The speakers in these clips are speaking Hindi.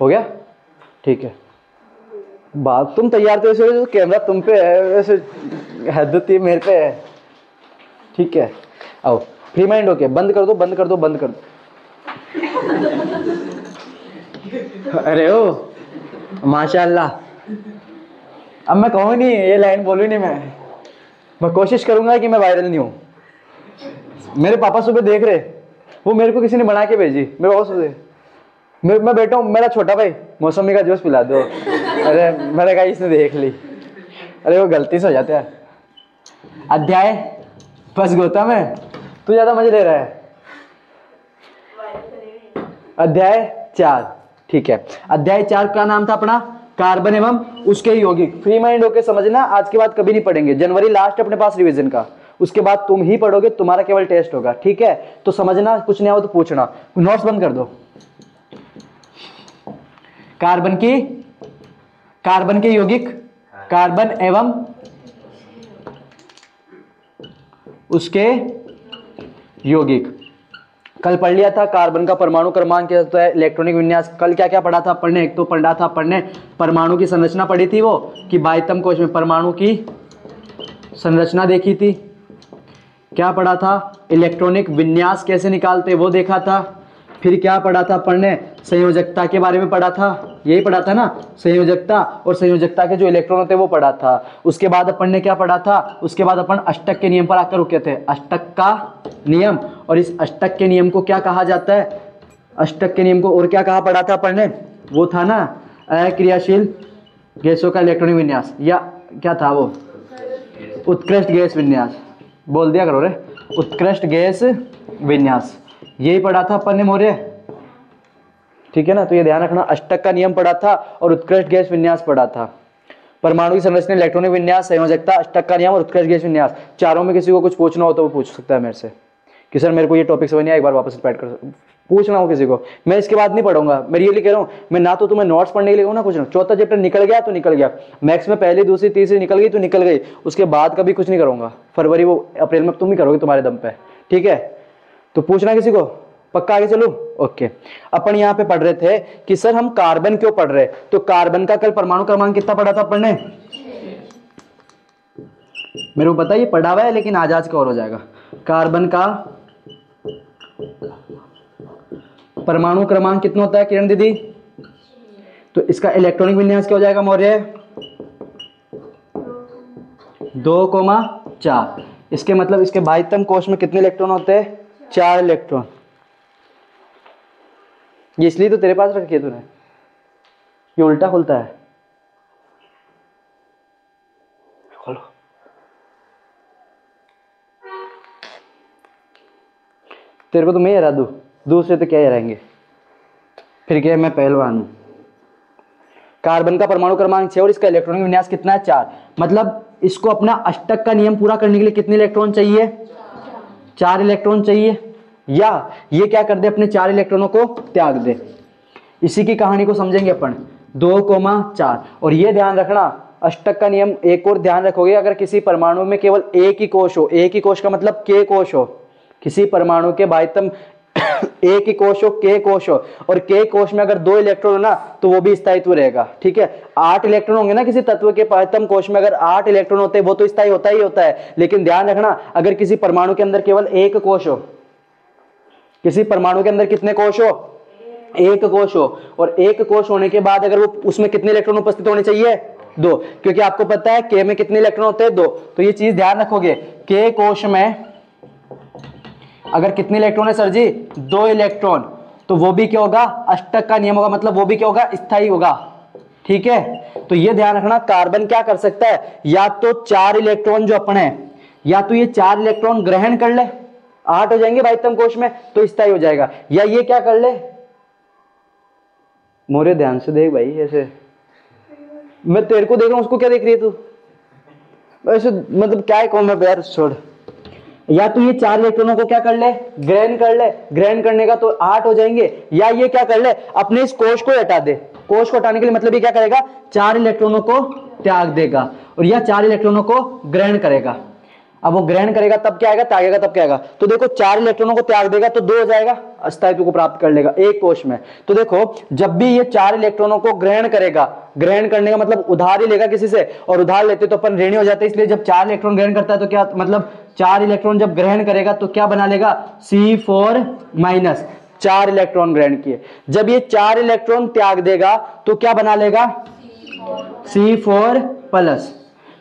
हो गया? ठीक है। बात तुम तैयार थे वैसे, जो कैमरा तुम पे है वैसे हद होती है मेरे पे है। ठीक है, आओ फ्री माइंड होके बंद कर दो, बंद कर दो, बंद कर दो। अरे ओ माशाल्लाह। अब मैं कहूँ नहीं, ये लाइन बोलूँ नहीं, मैं कोशिश करूंगा कि मैं वायरल नहीं हूँ। मेरे पापा सुबह देख रहे, वो मेरे को किसी ने बना के भेजी, मेरे पापा सुबह मैं बैठा हूँ, मेरा छोटा भाई मौसमी का जूस पिला दो। अरे मैंने कहा इसने देख ली। अरे वो गलती से हो जाता है। अध्याय फंस गोता में, तू ज्यादा मजे ले रहा है। अध्याय 4, ठीक है। अध्याय 4 का नाम था अपना कार्बन एवं उसके यौगिक। फ्री माइंड होके समझना, आज के बाद कभी नहीं पढ़ेंगे। जनवरी लास्ट अपने पास रिवीजन का, उसके बाद तुम ही पढ़ोगे, तुम्हारा केवल टेस्ट होगा। ठीक है, तो समझना, कुछ नहीं आओ तो पूछना। नोट्स बंद कर दो। कार्बन के यौगिक, कार्बन एवं उसके यौगिक। कल पढ़ लिया था कार्बन का परमाणु क्रमांक क्या होता है, इलेक्ट्रॉनिक विन्यास। कल क्या क्या पढ़ा था पढ़ने, एक तो पढ़ा था पढ़ने परमाणु की संरचना पढ़ी थी, वो कि बाह्यतम कोश में परमाणु की संरचना देखी थी। क्या पढ़ा था, इलेक्ट्रॉनिक विन्यास कैसे निकालते वो देखा था। फिर क्या पढ़ा था पढ़ने, संयोजकता के बारे में पढ़ा था, यही पढ़ा था ना, संयोजकता, और संयोजकता के जो इलेक्ट्रॉन होते हैं वो पढ़ा था। उसके बाद अपन ने क्या पढ़ा था, उसके बाद अपन अष्टक के नियम पर आकर रुके थे। अष्टक का नियम, और इस अष्टक के नियम को क्या कहा जाता है, अष्टक के नियम को और क्या कहा पढ़ा था पढ़ने, वो था ना अक्रियाशील गैसों का इलेक्ट्रॉनिक विन्यास, या क्या था वो, उत्कृष्ट गैस विन्यास। बोल दिया करो रे, उत्कृष्ट गैस विन्यास, यही पढ़ा था अपन ने मौर्य। ठीक है ना, तो ये ध्यान रखना, अष्टक का नियम पढ़ा था और उत्कृष्ट गैस विन्यास पढ़ा था। परमाणु की संरचना, इलेक्ट्रॉनिक विन्यास, संयोजकता, अष्टक का नियम और उत्कृष्ट गैस विन्यास। चारों में किसी को कुछ पूछना हो तो वो पूछ सकता है मेरे से कि सर मेरे को ये टॉपिक समझ नहीं आया, एक बार वापस रिपीट कर, पूछना हो किसी को। मैं इसके बाद नहीं पढ़ूंगा, मैं रियली कह रहा हूँ। मैं ना तो तुम्हें नोट्स पढ़ने के लिए कहूँ ना कुछ ना, चौथा चैप्टर निकल गया तो निकल गया, मैथ्स में पहली दूसरी तीसरी निकल गई तो निकल गई, उसके बाद कभी कुछ नहीं करूंगा। फरवरी वो अप्रैल में तुम ही करोगे तुम्हारे दम पे। ठीक है, तो पूछना किसी को, पक्का आगे चलूं? ओके। अपन यहाँ पे पढ़ रहे थे कि सर हम कार्बन क्यों पढ़ रहे, तो कार्बन का कल परमाणु क्रमांक कितना पढ़ा था पढ़ने, मेरे को पता ये पढ़ा हुआ है लेकिन आज का और हो जाएगा। कार्बन का परमाणु क्रमांक कितना होता है किरण दीदी, तो इसका इलेक्ट्रॉनिक विन्यास क्या हो जाएगा मौर्य, 2,4। इसके मतलब इसके बाह्यतम कोश में कितने इलेक्ट्रॉन होते हैं, 4 इलेक्ट्रॉन। ये इसलिए तो तेरे पास रखी है तूने, ये उल्टा खुलता है, खोलो। तेरे को तो मैं हरा दूं, दूसरे तो क्या हराएंगे, फिर क्या मैं पहलवान हूं। कार्बन का परमाणु क्रमांक 6 और इसका इलेक्ट्रॉनिक विन्यास कितना है, 4। मतलब इसको अपना अष्टक का नियम पूरा करने के लिए कितने इलेक्ट्रॉन चाहिए, 4 इलेक्ट्रॉन चाहिए। या ये क्या कर दे, अपने 4 इलेक्ट्रॉनों को त्याग दे। इसी की कहानी को समझेंगे अपन, 2,4। और ये ध्यान रखना, अष्टक का नियम एक और ध्यान रखोगे, अगर किसी परमाणु में केवल एक ही कोश हो, एक ही कोश का मतलब के कोश हो, किसी परमाणु के बाह्यतम एक ही कोश हो, के कोश हो, और के कोश में अगर 2 इलेक्ट्रॉन हो ना तो वो भी स्थायित्व रहेगा। ठीक है, 8 इलेक्ट्रॉन होंगे ना किसी तत्व के बाह्यतम कोश में, अगर 8 इलेक्ट्रॉन होते हैं वो तो स्थायी होता ही होता है। लेकिन ध्यान रखना, अगर किसी परमाणु के अंदर केवल एक कोश हो, किसी परमाणु के अंदर कितने कोश हो, एक कोश हो, और एक कोश होने के बाद अगर वो उसमें कितने इलेक्ट्रॉन उपस्थित होने चाहिए, 2, क्योंकि आपको पता है के में कितने इलेक्ट्रॉन होते हैं, 2। तो ये चीज ध्यान रखोगे, के कोश में अगर कितने इलेक्ट्रॉन है सर जी, 2 इलेक्ट्रॉन, तो वो भी क्या होगा, अष्टक का नियम होगा, मतलब वो भी क्या होगा, स्थायी होगा। ठीक है, तो ये ध्यान रखना, कार्बन क्या कर सकता है, या तो 4 इलेक्ट्रॉन जो अपन है, या तो ये 4 इलेक्ट्रॉन ग्रहण कर ले, 8 हो जाएंगे बाह्यतम कोश में तो स्थायी हो जाएगा, या ये क्या कर ले, मोरे ध्यान से देख भाई, ऐसे मैं तेरे को देख रहा हूं, उसको क्या देख रही है तू, ऐसे मतलब क्या है कौन, मैं यार छोड़। या तो ये 4 इलेक्ट्रॉनों को क्या कर ले, ग्रहण कर ले, ग्रहण करने का तो 8 हो जाएंगे, या ये क्या कर ले, अपने इस कोश को हटा दे। कोश को हटाने के लिए मतलब ये क्या करेगा, 4 इलेक्ट्रॉनों को त्याग देगा, और यह 4 इलेक्ट्रॉनों को ग्रहण करेगा। अब वो ग्रहण करेगा तब क्या आएगा, त्यागेगा तब क्या आएगा। तो देखो 4 इलेक्ट्रॉनों को त्याग देगा तो 2 हो जाएगा, अस्तित्व को प्राप्त कर लेगा एक कोश में। तो देखो जब भी ये 4 इलेक्ट्रॉनों को ग्रहण करेगा, ग्रहण करने का मतलब उधार ही लेगा किसी से, और उधार लेते तो अपन ऋणी हो जाते, इसलिए जब 4 इलेक्ट्रॉन ग्रहण करता है तो क्या मतलब 4 इलेक्ट्रॉन जब ग्रहण करेगा तो क्या बना लेगा, C4-, 4 इलेक्ट्रॉन ग्रहण किए। जब ये 4 इलेक्ट्रॉन त्याग देगा तो क्या बना लेगा, C4+।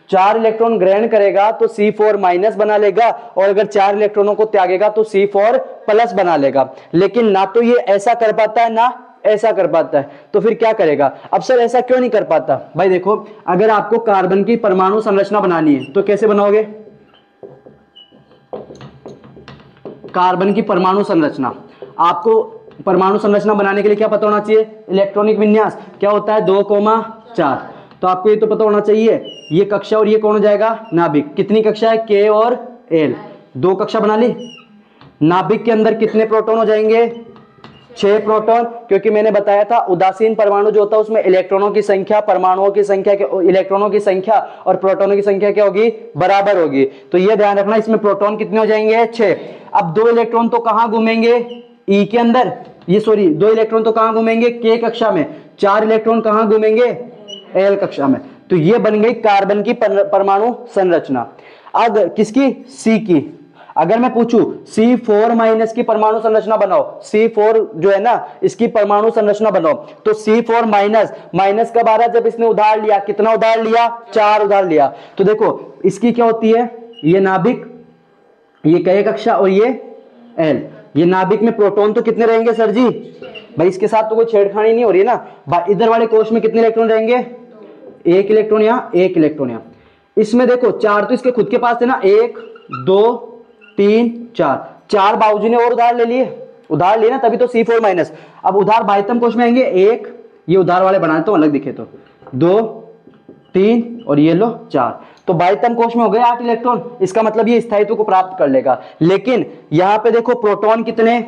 4 इलेक्ट्रॉन ग्रहण करेगा तो C4- बना लेगा, और अगर 4 इलेक्ट्रॉनों को त्यागेगा तो C4+ बना लेगा। लेकिन ना तो ये ऐसा कर पाता है ना ऐसा कर पाता है, तो फिर क्या करेगा। अब सर ऐसा क्यों नहीं कर पाता, भाई देखो अगर आपको कार्बन की परमाणु संरचना बनानी है तो कैसे बनाओगे, कार्बन की परमाणु संरचना, आपको परमाणु संरचना बनाने के लिए क्या पता होना चाहिए, इलेक्ट्रॉनिक विन्यास क्या होता है 2,4। तो आपको ये तो पता होना चाहिए, ये कक्षा और ये कौन हो जाएगा, नाभिक। कितनी कक्षा है, K और L, 2 कक्षा बना ली। नाभिक के अंदर कितने प्रोटॉन हो जाएंगे, 6 प्रोटॉन, क्योंकि मैंने बताया था उदासीन परमाणु जो होता है उसमें इलेक्ट्रॉनों की संख्या परमाणुओं की संख्या के इलेक्ट्रॉनों की संख्या और प्रोटॉनों की संख्या क्या होगी, बराबर होगी। तो ये ध्यान रखना, इसमें प्रोटॉन कितने हो जाएंगे, 6। अब 2 इलेक्ट्रॉन तो कहां घूमेंगे, E के अंदर, ये सॉरी 2 इलेक्ट्रॉन तो कहां घूमेंगे, K कक्षा में। 4 इलेक्ट्रॉन कहां घूमेंगे, L कक्षा में। तो ये बन गई कार्बन की परमाणु संरचना। अब किसकी, C की। अगर मैं पूछूं C4- की परमाणु संरचना बनाओ, C4 जो है ना इसकी परमाणु संरचना बनाओ, तो C4- माइनस कब आ रहा है, जब इसने उधार लिया, कितना उधार लिया, 4 उधार लिया। तो देखो इसकी क्या होती है, ये नाभिक, ये K कक्षा और ये L। ये नाभिक में प्रोटॉन तो कितने रहेंगे सर जी, भाई इसके साथ तो कोई छेड़खानी नहीं हो रही है ना। इधर वाले कोश में कितने इलेक्ट्रॉन रहेंगे, 1 इलेक्ट्रॉन यहाँ, 1 इलेक्ट्रॉन यहाँ। इसमें देखो 4 तो इसके खुद के पास थे ना, 1 2 3 4 बाबूजी ने और उधार ले लिए, उधार लिए ना, तभी तो C4-। अब उधार बाह्यतम कोश में आएंगे, 1 ये उधार वाले बनाए तो अलग दिखे, तो 2 3 और ये लो 4, तो बाह्यतम कोश में हो गए 8 इलेक्ट्रॉन। इसका मतलब ये स्थायित्व को प्राप्त कर लेगा। लेकिन यहां पे देखो प्रोटॉन कितने,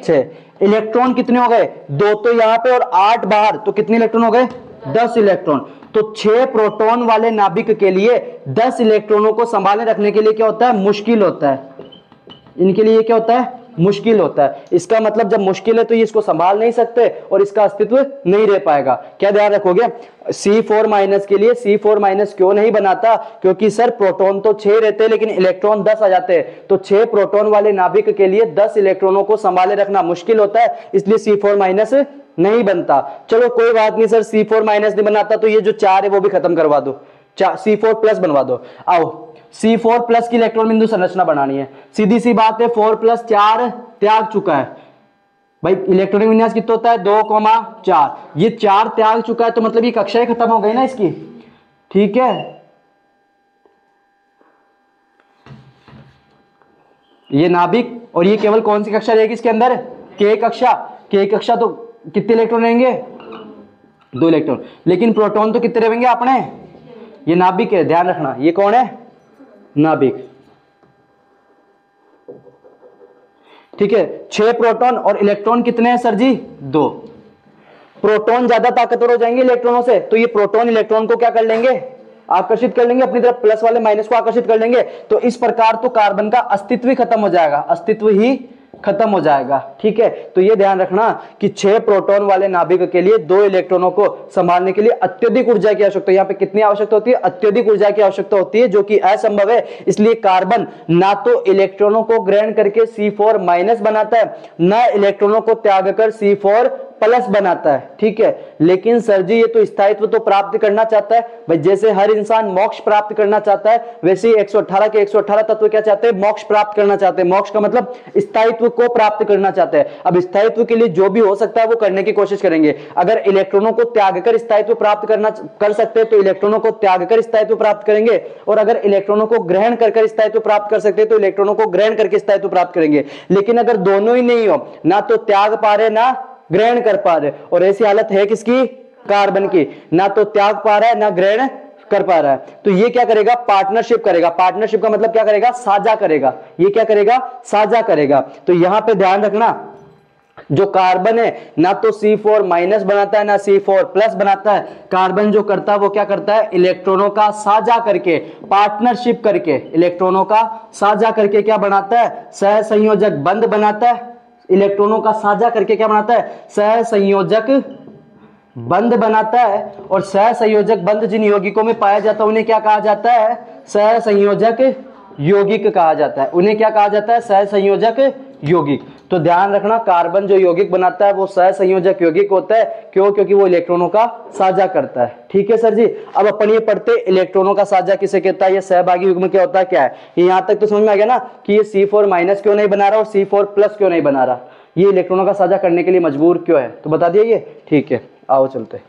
6, इलेक्ट्रॉन कितने हो गए, 2 तो यहां पे और 8 बाहर, तो कितने इलेक्ट्रॉन हो गए, 10 इलेक्ट्रॉन। तो 6 प्रोटॉन वाले नाभिक के लिए 10 इलेक्ट्रॉनों को संभाले रखने के लिए क्या होता है, मुश्किल होता है। इनके लिए क्या होता है, मुश्किल होता है। इसका मतलब जब मुश्किल है तो ये इसको संभाल नहीं सकते और इसका अस्तित्व नहीं रह पाएगा। क्या ध्यान रखोगे, C4- के लिए C4- क्यों नहीं बनाता, क्योंकि सर प्रोटॉन तो 6 रहते हैं लेकिन इलेक्ट्रॉन 10 आ जाते हैं। तो 6 प्रोटॉन वाले नाभिक के लिए 10 इलेक्ट्रॉनों को संभाले रखना मुश्किल होता है, इसलिए C4- नहीं बनता। चलो कोई बात नहीं सर, C4- नहीं बनाता तो ये जो 4 है वो भी खत्म करवा दो, C4+ बनवा दो। आओ C4+ की इलेक्ट्रॉन बिंदु संरचना बनानी है। सीधी सी बात है, 4+4 त्याग चुका है भाई। इलेक्ट्रॉनिक विन्यास कितना होता है, 2,4, ये 4 त्याग चुका है, तो मतलब ये कक्षा ही खत्म हो गई ना इसकी, ठीक है। ये नाभिक और ये केवल कौन सी कक्षा रहेगी इसके अंदर, K कक्षा। K कक्षा तो कितने इलेक्ट्रॉन रहेंगे, 2 इलेक्ट्रॉन। लेकिन प्रोटॉन तो कितने रहेंगे अपने, ये नाभिक है, ध्यान रखना ये कौन है, नाभिक, ठीक है। 6 प्रोटॉन और इलेक्ट्रॉन कितने हैं सर जी, 2। प्रोटॉन ज्यादा ताकतवर हो जाएंगे इलेक्ट्रॉनों से, तो ये प्रोटॉन इलेक्ट्रॉन को क्या कर लेंगे, आकर्षित कर लेंगे अपनी तरफ, प्लस वाले माइनस को आकर्षित कर लेंगे। तो इस प्रकार तो कार्बन का अस्तित्व ही खत्म हो जाएगा, अस्तित्व ही खत्म हो जाएगा, ठीक है। तो ये ध्यान रखना कि 6 प्रोटॉन वाले नाभिक के लिए 2 इलेक्ट्रॉनों को संभालने के लिए अत्यधिक ऊर्जा की आवश्यकता है। यहाँ पे कितनी आवश्यकता होती है, अत्यधिक ऊर्जा की आवश्यकता होती है, जो कि असंभव है। इसलिए कार्बन ना तो इलेक्ट्रॉनों को ग्रहण करके C4- बनाता है, ना इलेक्ट्रॉनों को त्याग कर C4+ बनाता है, ठीक है। लेकिन सर जी ये तो स्थायित्व तो प्राप्त करना चाहता है भाई, जैसे हर इंसान मोक्ष प्राप्त करना चाहता है, वैसे ही 118 के 118 तत्व क्या चाहते हैं, मोक्ष प्राप्त करना चाहते हैं। मोक्ष का मतलब स्थायित्व को प्राप्त करना चाहते हैं। अब स्थायित्व के लिए जो भी हो सकता है वो करने की कोशिश करेंगे। अगर इलेक्ट्रॉनों को त्याग कर स्थायित्व प्राप्त कर सकते हैं तो इलेक्ट्रॉनों को त्याग कर स्थायित्व प्राप्त करेंगे, और अगर इलेक्ट्रॉनों को ग्रहण कर स्थायित्व प्राप्त कर सकते हैं तो इलेक्ट्रॉनों को ग्रहण करके स्थायित्व प्राप्त करेंगे। लेकिन अगर दोनों ही नहीं हो, ना तो त्याग पा रहे ना ग्रहण कर पा रहे, और ऐसी हालत है किसकी, कार्बन की, ना तो त्याग पा रहा है ना ग्रहण कर पा रहा है, तो ये क्या करेगा, पार्टनरशिप करेगा। पार्टनरशिप का मतलब क्या करेगा, साझा करेगा। ये क्या करेगा, साझा करेगा। तो यहां पे ध्यान रखना, जो कार्बन है ना तो C4 माइनस बनाता है ना C4 प्लस बनाता है। कार्बन जो करता है वो क्या करता है, इलेक्ट्रॉनों का साझा करके, पार्टनरशिप करके, इलेक्ट्रॉनों का साझा करके क्या बनाता है, सहसंयोजक बंध बनाता है। इलेक्ट्रॉनों का साझा करके क्या बनाता है, सहसंयोजक बंध बनाता है। और सहसंयोजक बंध जिन यौगिकों में पाया जाता है उन्हें क्या कहा जाता है, सहसंयोजक यौगिक कहा जाता है। उन्हें क्या कहा जाता है, सहसंयोजक यौगिक। तो ध्यान रखना, कार्बन जो यौगिक बनाता है वो सहसंयोजक यौगिक होता है। क्यों, क्योंकि वो इलेक्ट्रॉनों का साझा करता है। ठीक है सर जी। अब अपन ये पढ़ते इलेक्ट्रॉनों का साझा किसे कहता है, ये सहभागी युग्म क्या होता है, क्या है। यहां तक तो समझ में आ गया ना कि ये C4 माइनस क्यों नहीं बना रहा और C4 प्लस क्यों नहीं बना रहा, ये इलेक्ट्रॉनों का साझा करने के लिए मजबूर क्यों है, तो बता दिया ये। ठीक है, आओ चलते।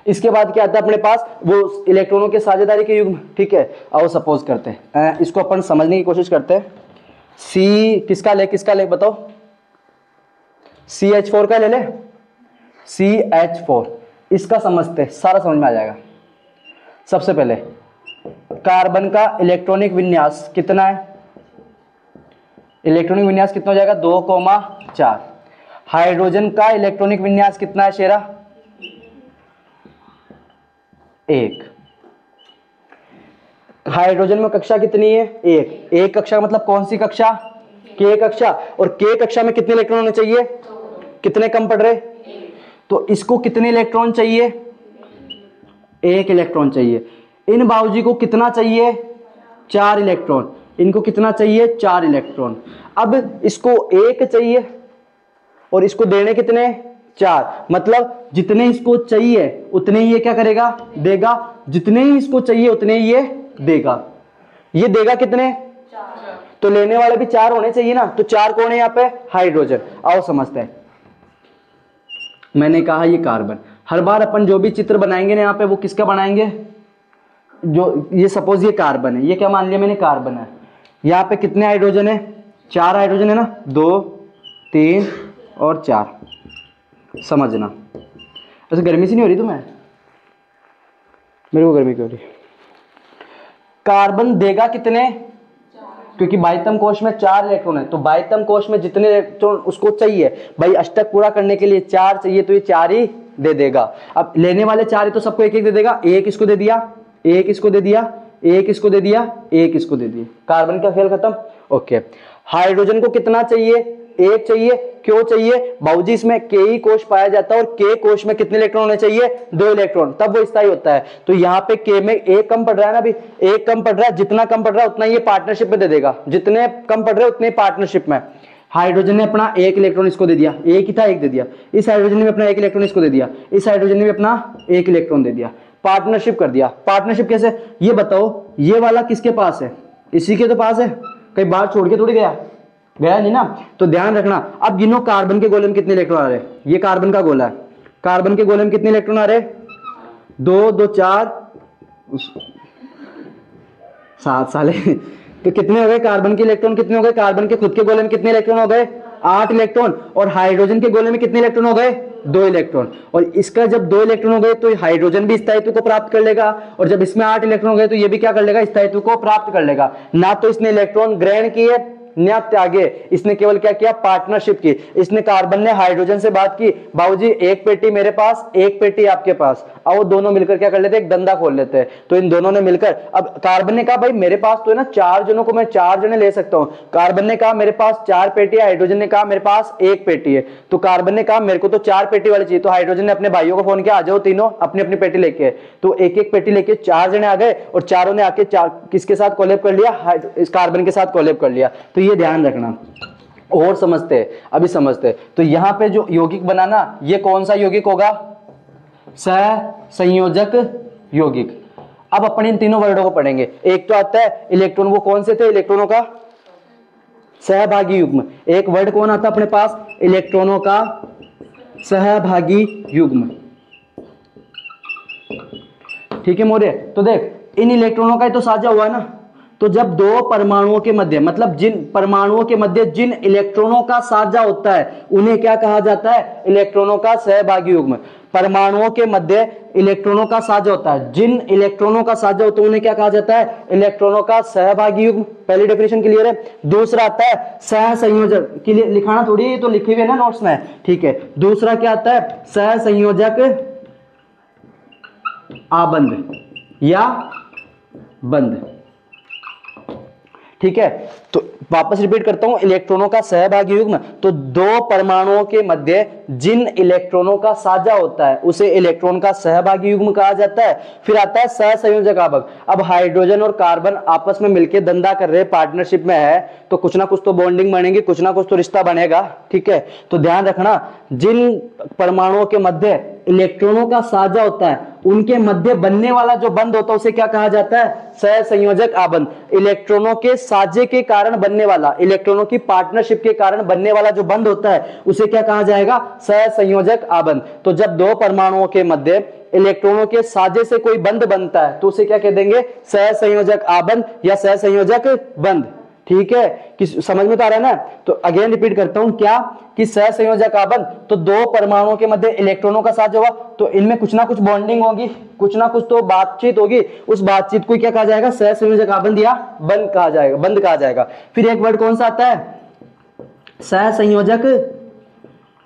इसके बाद क्या आता है अपने पास, वो इलेक्ट्रॉनों के साझेदारी के युग्म। ठीक है, आओ सपोज करते हैं, इसको अपन समझने की कोशिश करते हैं। सी किसका ले बताओ, CH4 का ले ले, CH4 इसका समझते, सारा समझ में आ जाएगा। सबसे पहले कार्बन का इलेक्ट्रॉनिक विन्यास कितना है, इलेक्ट्रॉनिक विन्यास कितना हो जाएगा, 2,4। हाइड्रोजन का इलेक्ट्रॉनिक विन्यास कितना है शेरा, 1। हाइड्रोजन में कक्षा कितनी है, 1। एक कक्षा मतलब कौन सी कक्षा, K कक्षा। और K कक्षा में कितने इलेक्ट्रॉन होने चाहिए, कितने कम पड़ रहे, तो इसको कितने इलेक्ट्रॉन चाहिए, 1 इलेक्ट्रॉन चाहिए। इन बाबूजी को कितना चाहिए, 4 इलेक्ट्रॉन। इनको कितना चाहिए, 4 इलेक्ट्रॉन। अब इसको 1 चाहिए और इसको देने कितने, 4। मतलब जितने इसको चाहिए उतने ही ये क्या करेगा, देगा। जितने ही इसको चाहिए उतने ही ये देगा। ये देगा कितने, 4। तो लेने वाले भी 4 होने चाहिए ना, तो 4 कौन है यहाँ पे, हाइड्रोजन। आओ समझते हैं। मैंने कहा ये कार्बन, हर बार अपन जो भी चित्र बनाएंगे ना यहाँ पे वो किसका बनाएंगे, जो ये सपोज ये कार्बन है, ये क्या मान लिया मैंने, कार्बन है। यहाँ पे कितने हाइड्रोजन है, 4 हाइड्रोजन है ना, 2 3 और 4। समझना, ऐसे गर्मी सी नहीं हो रही तुम्हें, मेरे को गर्मी क्यों हो रही। कार्बन देगा कितने, क्योंकि बाह्यतम कोश में 4 इलेक्ट्रॉन है, तो बाह्यतम कोश में जितने इलेक्ट्रॉन उसको चाहिए, भाई अष्टक पूरा करने के लिए 4 चाहिए, तो ये 4 ही दे देगा। अब लेने वाले 4 है तो सबको 1-1 दे देगा। 1 इसको दे दिया, 1 इसको दे दिया, 1 इसको दे दिया, 1 इसको दे दिया। कार्बन का खेल खत्म। ओके, हाइड्रोजन को कितना चाहिए, 1 चाहिए। क्यों चाहिए बाबूजी, इसमें K ही कोश पाया जाता है और K कोश में कितने इलेक्ट्रॉन होने चाहिए, 2 इलेक्ट्रॉन, तब वो स्थायी होता है। तो यहाँ पे K में 1 कम पड़ रहा है ना, अभी 1 कम पड़ रहा है। जितना कम पड़ रहा है उतना ये पार्टनरशिप में दे देगा, जितने कम पड़ रहे हैं उतने पार्टनरशिप में। हाइड्रोजन ने अपना 1 इलेक्ट्रॉन इसको दे दिया, 1 ही था 1 दे दिया। इस हाइड्रोजन ने भी अपना 1 इलेक्ट्रॉन इसको दे दिया, इस हाइड्रोजन ने भी अपना 1 इलेक्ट्रॉन दे दिया। पार्टनरशिप कर दिया। पार्टनरशिप कैसे, ये बताओ, ये वाला किसके पास है, इसी के तो पास है, कहीं बाहर छोड़ के थोड़ी गया नहीं ना। तो ध्यान रखना, अब गिनो कार्बन के गोले में कितने इलेक्ट्रॉन आ रहे हैं, ये कार्बन का गोला है, कार्बन के गोले में कितने इलेक्ट्रॉन आ रहे हैं, 2 2 4 7 साले तो कितने हो गए कार्बन के इलेक्ट्रॉन, कितने हो गए, कार्बन के खुद के गोले में कितने इलेक्ट्रॉन हो गए, 8 इलेक्ट्रॉन। और हाइड्रोजन के गोले में कितने इलेक्ट्रॉन हो गए, 2 इलेक्ट्रॉन। और इसका जब 2 इलेक्ट्रॉन हो गए तो हाइड्रोजन भी स्थायित्व को प्राप्त कर लेगा, और जब इसमें 8 इलेक्ट्रॉन हो गए तो ये भी क्या कर लेगा, स्थायित्व को प्राप्त कर लेगा। ना तो इसने इलेक्ट्रॉन ग्रहण किए न त्यागे, इसने केवल क्या किया, पार्टनरशिप की। इसने कार्बन ने हाइड्रोजन से बात की, बाबूजी 1 पेटी मेरे पास, 1 पेटी आपके पास, आओ दोनों मिलकर क्या कर लेते हैं, एक धंधा खोल लेते हैं। तो इन दोनों ने मिलकर, अब कार्बन ने कहा भाई मेरे पास तो है ना 4 जनों को मैं 4 जने ले सकता हूं। कार्बन ने कहा मेरे पास 4 पेटी है, हाइड्रोजन ने कहा मेरे पास 1 पेटी है। तो कार्बन ने कहा मेरे को तो 4 पेटी वाली चाहिए, तो हाइड्रोजन ने अपने भाइयों को फोन किया, आ जाओ तीनों अपनी अपनी पेटी लेके। तो 1-1 पेटी लेके 4 जने आ गए, और चारों ने आके किसके साथ कोलैब कर लिया, इस कार्बन के साथ कोलैब कर लिया। तो ये ध्यान रखना। और समझते हैं, अभी समझते हैं। तो यहां पे जो यौगिक बनाना, ये कौन सा यौगिक होगा, सहसंयोजक यौगिक। अब अपन इन तीनों वर्डों को पढ़ेंगे। एक तो आता है इलेक्ट्रॉन, वो कौन से थे, इलेक्ट्रॉनों का सहभागी युग्म। एक वर्ड कौन आता है अपने पास, इलेक्ट्रॉनों का सहभागी युग्म। ठीक है मोरे, तो देख इन इलेक्ट्रॉनों का ही तो साझा हुआ है ना, तो जब दो परमाणुओं के मध्य, मतलब जिन परमाणुओं के मध्य जिन इलेक्ट्रॉनों का साझा होता है उन्हें क्या कहा जाता है? इलेक्ट्रॉनों का सहभागी युग्म। परमाणुओं के मध्य इलेक्ट्रॉनों का साझा होता है, जिन इलेक्ट्रॉनों का साझा होता है उन्हें क्या कहा जाता है? इलेक्ट्रॉनों का सहभागी युग्म। पहली डेफिनेशन क्लियर है। दूसरा आता है सहसंयोजक, के लिए लिखाना थोड़ी है, ये तो लिखे हुए ना नोट्स में, ठीक है। दूसरा क्या आता है? सहसंयोजक आबंध या बंध, ठीक है। तो वापस रिपीट करता हूं, इलेक्ट्रॉनों का सहभागी युग्म, तो दो परमाणुओं के मध्य जिन इलेक्ट्रॉनों का साझा होता है उसे इलेक्ट्रॉन का सहभागी युग्म कहा जाता है। फिर आता है सहसंयोजक आबंध। अब हाइड्रोजन और कार्बन आपस में मिलकर धंधा कर रहे, पार्टनरशिप में है, तो कुछ ना कुछ तो बॉन्डिंग बनेगी, कुछ ना कुछ तो रिश्ता बनेगा, ठीक है। तो ध्यान रखना, जिन परमाणुओं के मध्य इलेक्ट्रॉनों का साझा होता है उनके मध्य बनने वाला जो बंध होता है उसे क्या कहा जाता है? सहसंयोजक आबंध। इलेक्ट्रॉनों के साझे के कारण बनने वाला, इलेक्ट्रॉनों की पार्टनरशिप के कारण बनने वाला जो बंध होता है उसे क्या कहा जाएगा? सहसंयोजक आबंध। तो जब दो परमाणुओं के मध्य इलेक्ट्रॉनों के साझे से कोई बंध बनता है तो उसे क्या कह देंगे? सहसंयोजक आबंध या सहसंयोजक बंध, ठीक है। कि समझ में तो आ रहा है ना? तो अगेन रिपीट करता हूं, क्या कि सहसंयोजक आबंध, तो दो परमाणुओं के मध्य इलेक्ट्रॉनों का साझा हुआ तो इनमें कुछ ना कुछ बॉन्डिंग होगी, कुछ ना कुछ तो बातचीत होगी, उस बातचीत को क्या कहा जाएगा? सहसंयोजक आबंध या बंध कहा जाएगा, बंध कहा जाएगा। फिर एक वर्ड कौन सा आता है? सहसंयोजक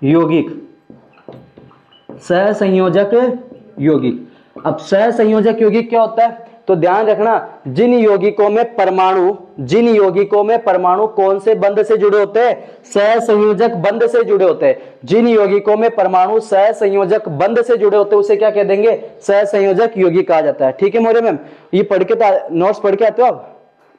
यौगिक, सहसंयोजक यौगिक। अब सहसंयोजक यौगिक क्या होता है? तो ध्यान रखना, जिन यौगिकों में परमाणु कौन से बंध से जुड़े होते हैं? सहसंयोजक बंध से जुड़े होते हैं। जिन यौगिकों में परमाणु सहसंयोजक बंध से जुड़े होते हैं उसे क्या कह देंगे? सहसंयोजक यौगिक कहा जाता है, ठीक है मोरे मैम। ये पढ़ के नोट्स पढ़ के आते हो आप,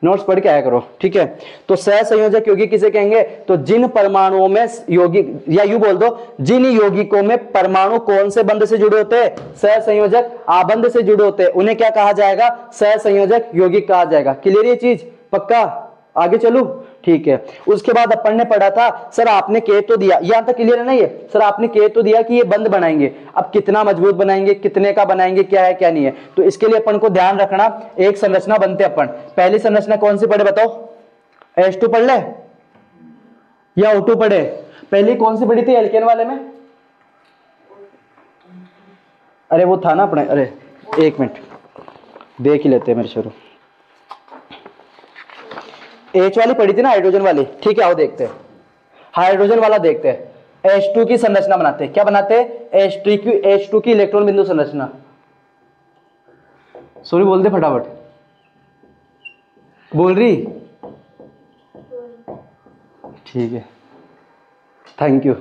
नोट्स पढ़ के आया करो, ठीक है। तो सहसंयोजक यौगिक किसे कहेंगे? तो जिन परमाणुओं में यौगिक, या यूं बोल दो, जिन यौगिकों में परमाणु कौन से बंध से जुड़े होते हैं? सहसंयोजक आबंध से जुड़े होते हैं, उन्हें क्या कहा जाएगा? सहसंयोजक यौगिक कहा जाएगा। क्लियर ये चीज? पक्का? आगे चलूं, ठीक है। उसके बाद अपन ने पढ़ा था, सर आपने कह तो दिया, यहां तक क्लियर है ना? ये सर आपने कह तो दिया कि ये बंध बनाएंगे, अब कितना मजबूत बनाएंगे, कितने का बनाएंगे, क्या है क्या नहीं है, तो इसके लिए अपन को ध्यान रखना, एक संरचना बनते अपन। पहली संरचना कौन सी पढ़े बताओ? H2 पढ़ ले या O2 पढ़े? पहली कौन सी पढ़ी थी एल्केन वाले में? अरे वो था ना अपने, अरे एक मिनट देख ही लेते हैं मेरे शुरू। H वाली पढ़ी थी ना, हाइड्रोजन वाली, ठीक है। आओ देखते हैं, हाइड्रोजन वाला देखते हैं। H2 की संरचना बनाते हैं, क्या बनाते हैं? H2 की इलेक्ट्रॉन बिंदु संरचना। सॉरी बोल दे फटाफट, बोल रही? ठीक है, थैंक यू।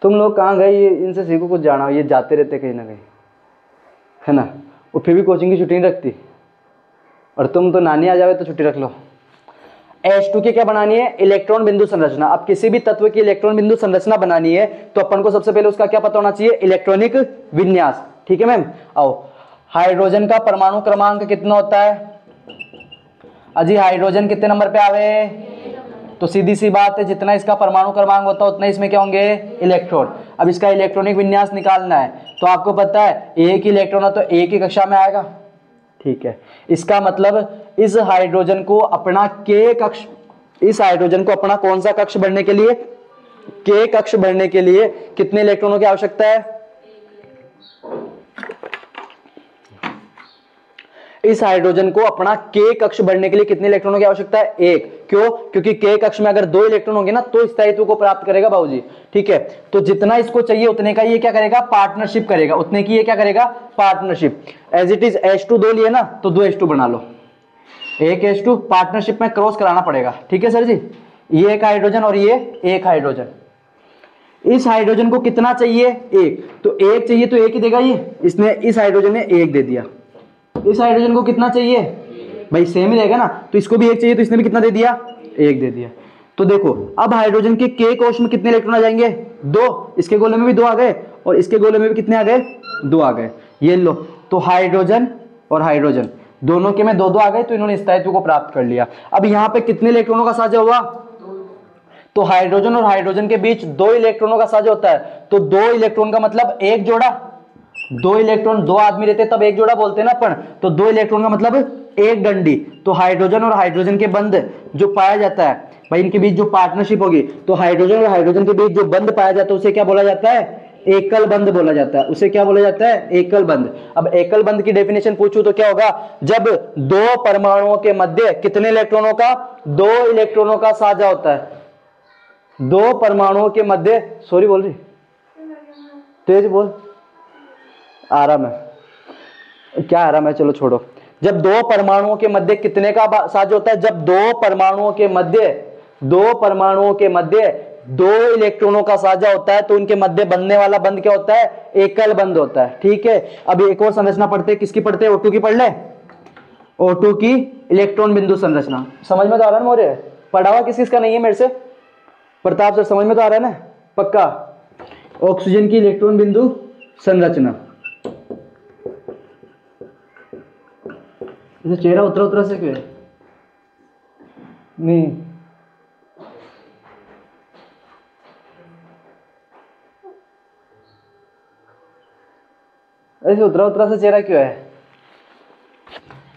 तुम लोग कहाँ गए? ये इनसे सीखो कुछ, जाना, ये जाते रहते कहीं ना कहीं, है ना। और फिर भी कोचिंग की छुट्टी नहीं रखती, और तुम तो नानी आ जावे तो छुट्टी रख लो। H2 की क्या बनानी है? इलेक्ट्रॉन बिंदु संरचना। अब किसी भी तत्व की इलेक्ट्रॉन बिंदु संरचना बनानी है तो अपन को सबसे पहले उसका क्या पता होना चाहिए? इलेक्ट्रॉनिक विन्यास, ठीक है मैम। आओ, हाइड्रोजन का परमाणु क्रमांक कितना होता है? अजी हाइड्रोजन कितने नंबर पे आवे? तो सीधी सी बात है, जितना इसका परमाणु क्रमांक होता है उतना इसमें क्या होंगे? इलेक्ट्रॉन। अब इसका इलेक्ट्रॉनिक विन्यास निकालना है तो आपको पता है एक इलेक्ट्रॉन है तो एक ही कक्षा में आएगा, ठीक है। इसका मतलब इस हाइड्रोजन को अपना K कक्ष, इस हाइड्रोजन को अपना कौन सा कक्ष बढ़ने के लिए? K कक्ष बढ़ने के लिए कितने इलेक्ट्रॉनों की आवश्यकता है? इस हाइड्रोजन को अपना K कक्ष बढ़ने के लिए कितने इलेक्ट्रॉनों की आवश्यकता है? एक। क्यों? क्योंकि K कक्ष में अगर दो इलेक्ट्रॉन होंगे ना तो स्थायित्व को प्राप्त करेगा बाबूजी, ठीक है। तो जितना इसको चाहिए उतने का ये क्या करेगा? पार्टनरशिप करेगा, उतने की ये क्या करेगा? Partnership. As it is H2 दो लिए ना तो दो H2 बना लो, एक H2 पार्टनरशिप में क्रॉस कराना पड़ेगा, ठीक है सर जी। ये एक हाइड्रोजन और ये एक हाइड्रोजन। इस हाइड्रोजन को कितना चाहिए? एक। तो एक चाहिए तो एक ही देगा ये, इसने इस हाइड्रोजन ने एक दे दिया। इस हाइड्रोजन को कितना चाहिए? भाई सेम ही रहेगा ना, तो इसको भी एक चाहिए तो इसने भी कितना दे दिया? एक दे दिया। तो देखो अब हाइड्रोजन के K कोश में कितने इलेक्ट्रॉन आ जाएंगे? दो। इसके गोले में भी दो आ गए और इसके गोले में भी कितने आ गए? दो आ गए। ये लो, तो हाइड्रोजन और हाइड्रोजन दोनों के में दो दो आ गए तो इन्होंने स्थायित्व को प्राप्त कर लिया। अब यहाँ पे कितने इलेक्ट्रॉनों का साझा हुआ? तो हाइड्रोजन और हाइड्रोजन के बीच दो इलेक्ट्रॉनों का साझा होता है, तो दो इलेक्ट्रॉन का मतलब एक जोड़ा, दो इलेक्ट्रॉन, दो आदमी रहते तब एक जोड़ा बोलते हैं ना अपन, तो दो इलेक्ट्रॉन का मतलब एक डंडी। तो हाइड्रोजन और हाइड्रोजन के बंध जो पाया जाता है भाई, इनके बीच जो पार्टनरशिप होगी, तो हाइड्रोजन और हाइड्रोजन के बीच जो बंध पाया जाता है उसे क्या बोला जाता है? एकल बंध बोला जाता है। उसे क्या बोला जाता है? एकल बंध। अब एकल बंध की डेफिनेशन पूछूं तो क्या होगा? जब दो परमाणुओं के मध्य कितने इलेक्ट्रॉनों का? दो इलेक्ट्रॉनों का साझा होता है। दो परमाणुओं के मध्य, सॉरी बोल रही, तेज बोल, आराम है, क्या आराम है, चलो छोड़ो। जब दो परमाणुओं के मध्य कितने का साझा होता है? जब दो परमाणुओं के मध्य दो इलेक्ट्रॉनों का साझा होता है तो उनके मध्य बनने वाला बंध क्या होता है? एकल बंध होता है। ठीक है, अब एक और संरचना पढ़ते हैं। किसकी पढ़ते हैं? O2 की पढ़ ले। O2 की इलेक्ट्रॉन बिंदु संरचना समझ में तो आ रहा है मोरे? पढ़ा हुआ किस किसका नहीं है मेरे से? प्रताप सर समझ में तो आ रहा है ना पक्का? ऑक्सीजन की इलेक्ट्रॉन बिंदु संरचना। चेहरा उतरा उतरा से क्यों है? नहीं, ऐसे उतरा उतरा सा चेहरा क्यों है?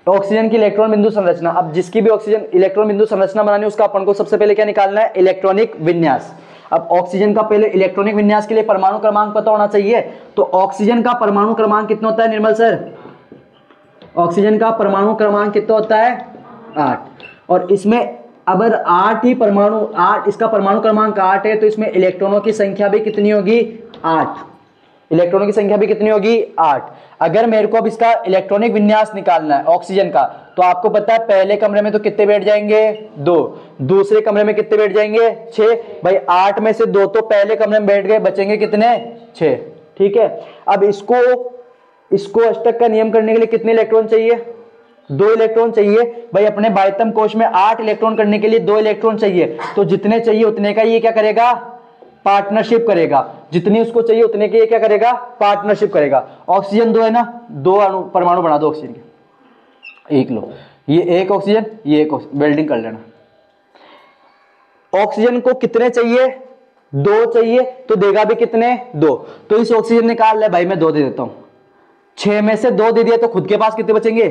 ऑक्सीजन की इलेक्ट्रॉन बिंदु संरचना। अब जिसकी भी ऑक्सीजन इलेक्ट्रॉन बिंदु संरचना बनानी है उसका अपन को सबसे पहले क्या निकालना है? इलेक्ट्रॉनिक विन्यास। अब ऑक्सीजन का पहले इलेक्ट्रॉनिक विन्यास के लिए परमाणु क्रमांक पता होना चाहिए। तो ऑक्सीजन का परमाणु क्रमांक कितना होता है निर्मल सर? ऑक्सीजन का परमाणु क्रमांक कितना होता है? 8। और इसमें अगर 8 ही परमाणु, 8 इसका परमाणु क्रमांक 8 है तो इसमें इलेक्ट्रॉनों की संख्या भी कितनी होगी? 8। इलेक्ट्रॉनों की संख्या भी कितनी होगी? 8। अगर मेरे को अब इसका इलेक्ट्रॉनिक विन्यास निकालना है ऑक्सीजन का, तो आपको पता है पहले कमरे में तो कितने बैठ जाएंगे? 2। दूसरे कमरे में कितने बैठ जाएंगे? 6। भाई 8 में से 2 तो पहले कमरे में बैठ गए, बचेंगे कितने? 6। ठीक है, अब इसको अष्टक का नियम करने के लिए कितने इलेक्ट्रॉन चाहिए? 2 इलेक्ट्रॉन चाहिए। भाई अपने बाह्यतम कोश में 8 इलेक्ट्रॉन करने के लिए 2 इलेक्ट्रॉन चाहिए, तो जितने चाहिए उतने का ये क्या करेगा? पार्टनरशिप करेगा। जितनी उसको चाहिए उतने के ये क्या करेगा? पार्टनरशिप करेगा। ऑक्सीजन 2 है ना, 2 अणु परमाणु बना दो ऑक्सीजन के। एक लो, ये एक ऑक्सीजन, ये एक ऑक्सीजन, वेल्डिंग कर लेना। ऑक्सीजन को कितने चाहिए? 2 चाहिए, तो देगा भी कितने? 2। तो इस ऑक्सीजन निकाल ले भाई, मैं 2 दे देता हूं। 6 में से 2 दे दिया तो खुद के पास कितने बचेंगे?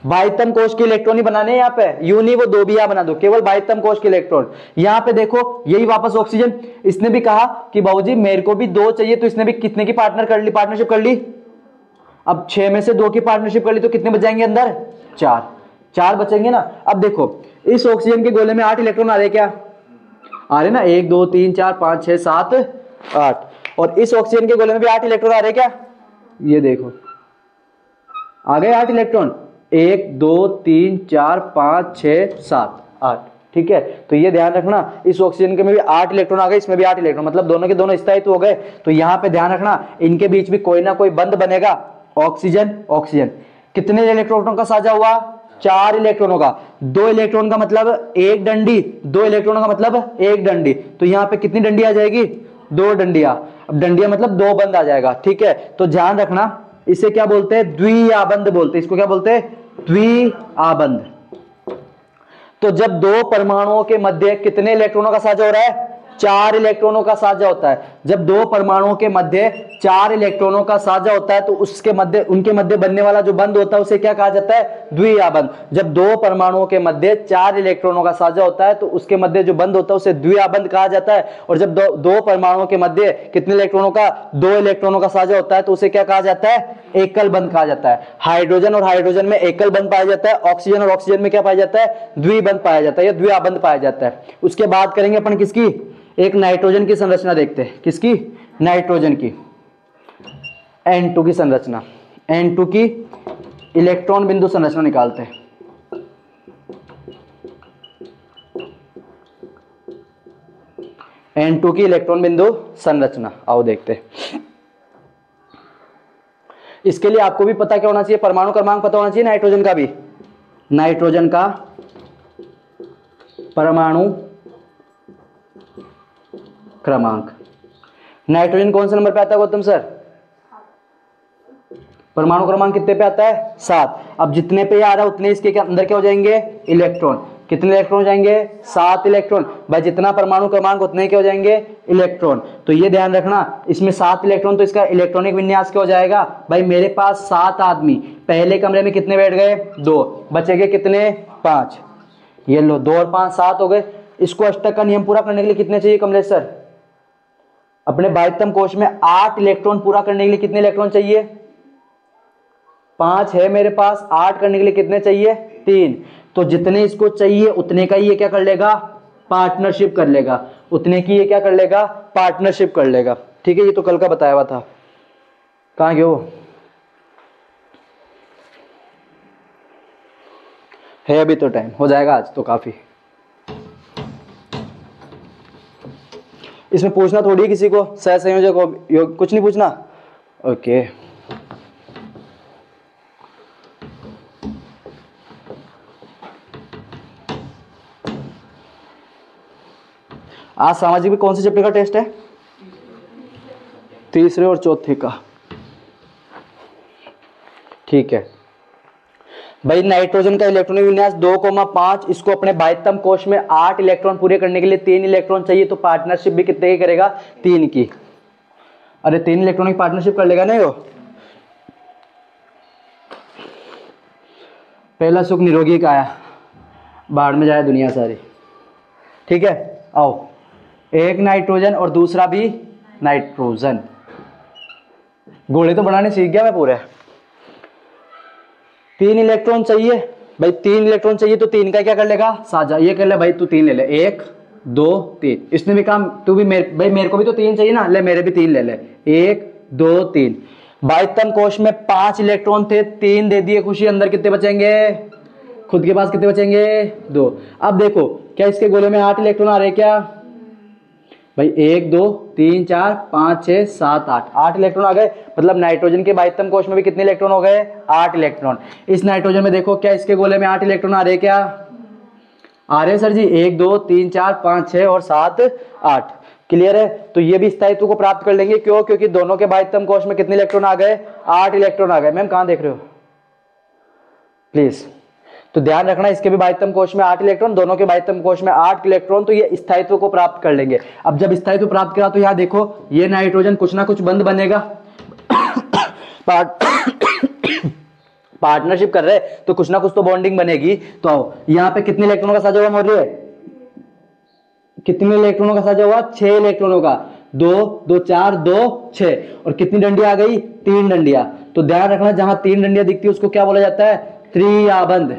बाह्यतम कोश के इलेक्ट्रॉन ही बनाने हैं यहाँ पे, यूं नहीं वो 2 भी यहां बना दो, केवल बाह्यतम कोश के इलेक्ट्रॉन। यहाँ पे देखो यही वापस ऑक्सीजन, इसने भी कहा कि बाबूजी मेरे को भी 2 चाहिए, तो इसने भी कितने की पार्टनरशिप कर ली। अब 6 में से 2 की पार्टनरशिप कर ली तो कितने बच जाएंगे अंदर? 4 बचेंगे ना। अब देखो इस ऑक्सीजन के गोले में 8 इलेक्ट्रॉन आ रहे क्या? आ रहे ना, 1 2 3 4 5 6 7 8। और इस ऑक्सीजन के गोले में भी 8 इलेक्ट्रॉन आ रहे क्या? ये देखो आ गए 8 इलेक्ट्रॉन, 1 2 3 4 5 6 7 8। ठीक है, तो ये ध्यान रखना इस ऑक्सीजन के में भी 8 इलेक्ट्रॉन आ गए, इसमें भी 8 इलेक्ट्रॉन, मतलब दोनों के दोनों स्थायित्व हो गए। तो यहाँ पे ध्यान रखना इनके बीच भी कोई ना कोई बंध बनेगा। ऑक्सीजन ऑक्सीजन कितने इलेक्ट्रॉनों का साझा हुआ? 4 इलेक्ट्रॉनों का। 2 इलेक्ट्रॉन का मतलब एक डंडी, 2 इलेक्ट्रॉनों का मतलब एक डंडी। तो यहाँ पे कितनी डंडी आ जाएगी? 2 डंडियां। अब डंडियां मतलब 2 बंध आ जाएगा। ठीक है, तो ध्यान रखना इसे क्या बोलते हैं? द्विआबंध बोलते हैं। इसको क्या बोलते हैं? द्विआबंध। तो जब 2 परमाणुओं के मध्य कितने इलेक्ट्रॉनों का साझा हो रहा है? 4 इलेक्ट्रॉनों का साझा होता है। जब 2 परमाणुओं के मध्य 4 इलेक्ट्रॉनों का साझा होता है तो उनके मध्य बनने वाला जो बंध होता है उसे क्या कहा जाता है? द्विआबंध। जब 2 परमाणुओं के मध्य 4 इलेक्ट्रॉनों का साझा होता है तो उसके मध्य जो बंध होता है उसे द्विआबंध कहा जाता है। और जब दो परमाणुओं के मध्य कितने इलेक्ट्रॉनों का? 2 इलेक्ट्रॉनों का साझा होता है तो उसे क्या कहा जाता है? एकल बंध कहा जाता है। हाइड्रोजन और हाइड्रोजन में एकल बंध पाया जाता है, ऑक्सीजन और ऑक्सीजन में क्या पाया जाता है? द्विबंध पाया जाता है या द्विआबंध पाया जाता है। उसके बाद करेंगे अपन किसकी? एक नाइट्रोजन की संरचना देखते हैं। किसकी? नाइट्रोजन की, N2 की संरचना। N2 की इलेक्ट्रॉन बिंदु संरचना निकालते हैं। N2 की इलेक्ट्रॉन बिंदु संरचना आओ देखते हैं। इसके लिए आपको भी पता क्या होना चाहिए? परमाणु क्रमांक पता होना चाहिए नाइट्रोजन का भी। नाइट्रोजन का परमाणु क्रमांक। नाइट्रोजन कौन से नंबर पे आता है गौतम सर? परमाणु क्रमांक कितने पे आता है? 7। अब जितने पे आ रहा है उतने इसके अंदर क्या हो जाएंगे? इलेक्ट्रॉन। कितने इलेक्ट्रॉन जाएंगे? 7 इलेक्ट्रॉन। भाई जितना परमाणु क्रमांक उतने के हो जाएंगे इलेक्ट्रॉन। तो ये ध्यान रखना, इसमें 7 इलेक्ट्रॉन, तो इसका इलेक्ट्रॉनिक विन्यास क्या हो जाएगा? भाई मेरे पास 7 आदमी, पहले कमरे में कितने बैठ गए? 2, बचेंगे कितने? 5। ये लो 2 और 5 7 हो गए। इसको अष्टक का नियम पूरा करने के लिए कितने चाहिए कमलेश सर? अपने बाह्यतम कोश में 8 इलेक्ट्रॉन पूरा करने के लिए कितने इलेक्ट्रॉन चाहिए? 5 है मेरे पास, 8 करने के लिए कितने चाहिए? 3। तो जितने इसको चाहिए उतने का ही ये क्या कर लेगा? पार्टनरशिप कर लेगा। उतने की ये क्या कर लेगा? पार्टनरशिप कर लेगा। ठीक है, ये तो कल का बताया हुआ था। कहाँ गए वो? है अभी तो टाइम, हो जाएगा आज तो काफी। इसमें पूछना थोड़ी है किसी को, सहसंयोजक योग कुछ नहीं पूछना। ओके, आज सामाजिक में कौन से चैप्टर का टेस्ट है? तीसरे और चौथे का। ठीक है भाई, नाइट्रोजन का इलेक्ट्रॉनिक विन्यास 2,5, इसको अपने बाह्यतम कोश में 8 इलेक्ट्रॉन पूरे करने के लिए 3 इलेक्ट्रॉन चाहिए, तो पार्टनरशिप भी कितने की करेगा? 3 की। अरे 3 इलेक्ट्रॉन की पार्टनरशिप कर लेगा ना यो। पहला सुख निरोगी का आया, बाहर में जाए दुनिया सारी। ठीक है, आओ, एक नाइट्रोजन और दूसरा भी नाइट्रोजन। गोले तो बनाने सीख गया मैं पूरे। 3 इलेक्ट्रॉन चाहिए भाई, 3 इलेक्ट्रॉन चाहिए, तो 3 का क्या कर लेगा? साझा। ये कर ले भाई, तू 3 ले ले, 1 2 3। इसने भी काम, तू भी भाई मेरे को भी तो 3 चाहिए ना, ले मेरे भी 3 ले ले, 1 2 3। बाह्यतम कोश में 5 इलेक्ट्रॉन थे, 3 दे दिए खुशी, अंदर कितने बचेंगे? खुद के पास कितने बचेंगे? 2। अब देखो, क्या इसके गोले में 8 इलेक्ट्रॉन आ रहे क्या भाई? 1 2 3 4 5 6 7 8, 8 इलेक्ट्रॉन आ गए। मतलब नाइट्रोजन के बाह्यतम कोश में भी कितने इलेक्ट्रॉन हो गए? 8 इलेक्ट्रॉन। इस नाइट्रोजन में देखो, क्या इसके गोले में 8 इलेक्ट्रॉन आ रहे क्या? आ रहे सर जी, 1 2 3 4 5 6 और 7 8। क्लियर है? तो ये भी स्थायित्व को प्राप्त कर लेंगे। क्यों? क्योंकि दोनों के बाह्यतम कोश में कितने इलेक्ट्रॉन आ गए? 8 इलेक्ट्रॉन आ गए। मैम कहां देख रहे हो प्लीज? तो ध्यान रखना, इसके भी बाह्यतम कोश में 8 इलेक्ट्रॉन, दोनों के बाह्यतम कोश में 8 इलेक्ट्रॉन, तो ये स्थायित्व को प्राप्त कर लेंगे। अब जब स्थायित्व प्राप्त करा तो यहाँ देखो, ये नाइट्रोजन कुछ ना कुछ बंध बनेगा। पार्टनरशिप कर रहे तो कुछ ना कुछ तो बॉन्डिंग बनेगी। तो आओ, यहाँ पे कितने इलेक्ट्रॉनों का साझा हुआ? कितने इलेक्ट्रॉनों का साझा हुआ? 6 इलेक्ट्रॉनों का। 2 2 4 2 6। और कितनी डंडियां आ गई? 3 डंडियां। तो ध्यान रखना, जहां 3 डंडियां दिखती है उसको क्या बोला जाता है? त्रिआबंध।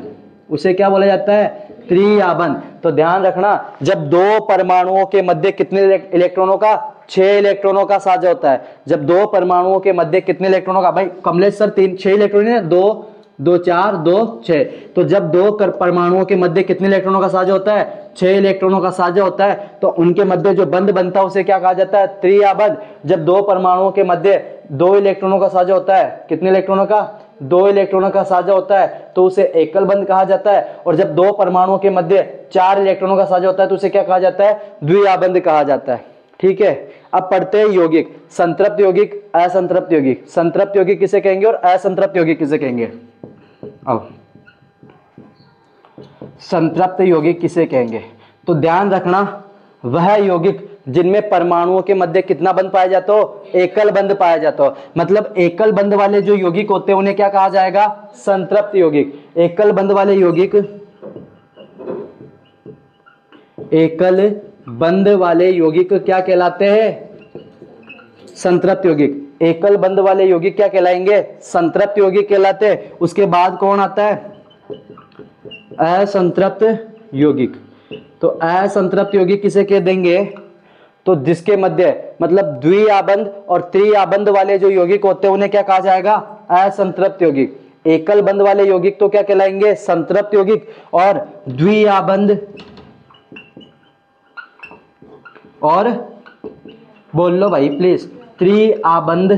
उसे क्या बोला जाता है? त्रिआबंध। तो ध्यान रखना, जब 2 परमाणुओं के मध्य कितने इलेक्ट्रॉनों का? 6 इलेक्ट्रॉनों का साझा होता है। जब 2 परमाणुओं के मध्य कितने इलेक्ट्रॉनों का? भाई कमलेश सर 6 इलेक्ट्रॉन है, 2 2 4 2 6। तो जब 2 परमाणुओं के मध्य कितने इलेक्ट्रॉनों का साझा होता है? 6 इलेक्ट्रॉनों का साझा होता है। तो उनके मध्य जो बंध बनता है उसे क्या कहा जाता है? त्रिआबंध। जब 2 परमाणुओं के मध्य 2 इलेक्ट्रॉनों का साझा होता है, कितने इलेक्ट्रॉनों का? 2 इलेक्ट्रॉनों का साझा होता है, तो उसे एकल बंध कहा जाता है। और जब 2 परमाणुओं के मध्य 4 इलेक्ट्रॉनों का साझा होता है तो उसे क्या कहा जाता है? द्विआबंध कहा जाता है। ठीक है, अब पढ़ते हैं यौगिक। संतृप्त यौगिक, असंतृप्त यौगिक। संतृप्त यौगिक किसे कहेंगे और असंतृप्त यौगिक किसे कहेंगे? अब संतृप्त यौगिक किसे कहेंगे? तो ध्यान रखना, वह यौगिक जिनमें परमाणुओं के मध्य कितना बंध पाया जाता हो? एकल बंध पाया जाता हो। मतलब एकल बंध वाले जो यौगिक होते हैं उन्हें क्या कहा जाएगा? संतृप्त यौगिक। एकल बंध वाले यौगिक, एकल बंध वाले यौगिक क्या कहलाते हैं? संतृप्त यौगिक। एकल बंध वाले यौगिक क्या कहलाएंगे? संतृप्त यौगिक कहलाते हैं। उसके बाद कौन आता है? असंतृप्त यौगिक। तो असंतृप्त यौगिक किसे कह देंगे? तो जिसके मध्य मतलब द्विआबंध और त्रिआबंध वाले जो यौगिक होते हैं उन्हें क्या कहा जाएगा? असंतृप्त यौगिक। एकल बंध वाले यौगिक तो क्या कहलाएंगे? संतृप्त यौगिक। और द्विआबंध और बोल लो भाई प्लीज, त्रिआबंध,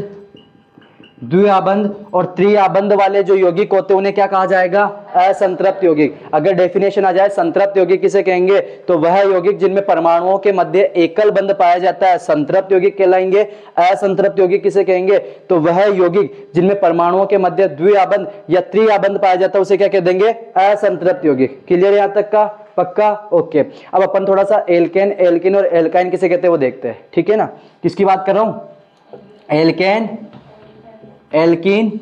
द्विआबंध और त्रिआबंध वाले जो यौगिक होते हैं उन्हें क्या कहा जाएगा? असंतृप्त यौगिक। अगर डेफिनेशन आ जाए संतृप्त यौगिक किसे कहेंगे? तो वह यौगिक जिनमें परमाणुओं के मध्य एकल बंध पाया जाता है, संतृप्त यौगिक कहलाएंगे। असंतृप्त यौगिक किसे कहेंगे? तो वह यौगिक जिनमें परमाणुओं के मध्य द्विआबंध या त्रिआबंध पाया जाता है उसे क्या कह देंगे? असंतृप्त यौगिक। क्लियर यहां तक का? पक्का? ओके। अब अपन थोड़ा सा एल्केन, एल्किन और एल्काइन किसे कहते हैं वो देखते हैं, ठीक है ना। किसकी बात कर रहा हूं? एल्केन, एल्किन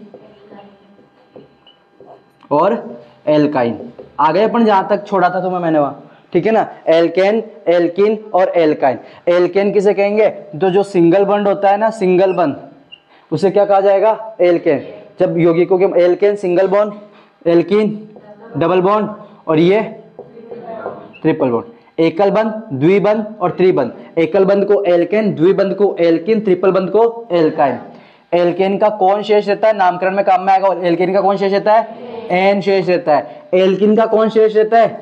और एल्काइन। आ गए अपन जहां तक छोड़ा था तुम्हें मैंने वहां, ठीक है ना। एल्केन, एल्किन और एल्काइन। एल्केन किसे कहेंगे? तो जो सिंगल बॉन्ड होता है ना, सिंगल बॉन्ड, उसे क्या कहा जाएगा? एल्केन। जब यौगिकों के alkane single bond, alkene double bond और ये ट्रिपल बॉन्ड। एकल बंध, द्विबंध और त्रिबंध। एकल बंध को एल्केन, द्विबंध को एल्किन, ट्रिपल बंध को एल्काइन। एल्केन का कौन शेष रहता है? नामकरण में काम में आएगा। और एल्केन का कौन शेष रहता है? एन शेष रहता है। एल्किन का कौन शेष रहता है?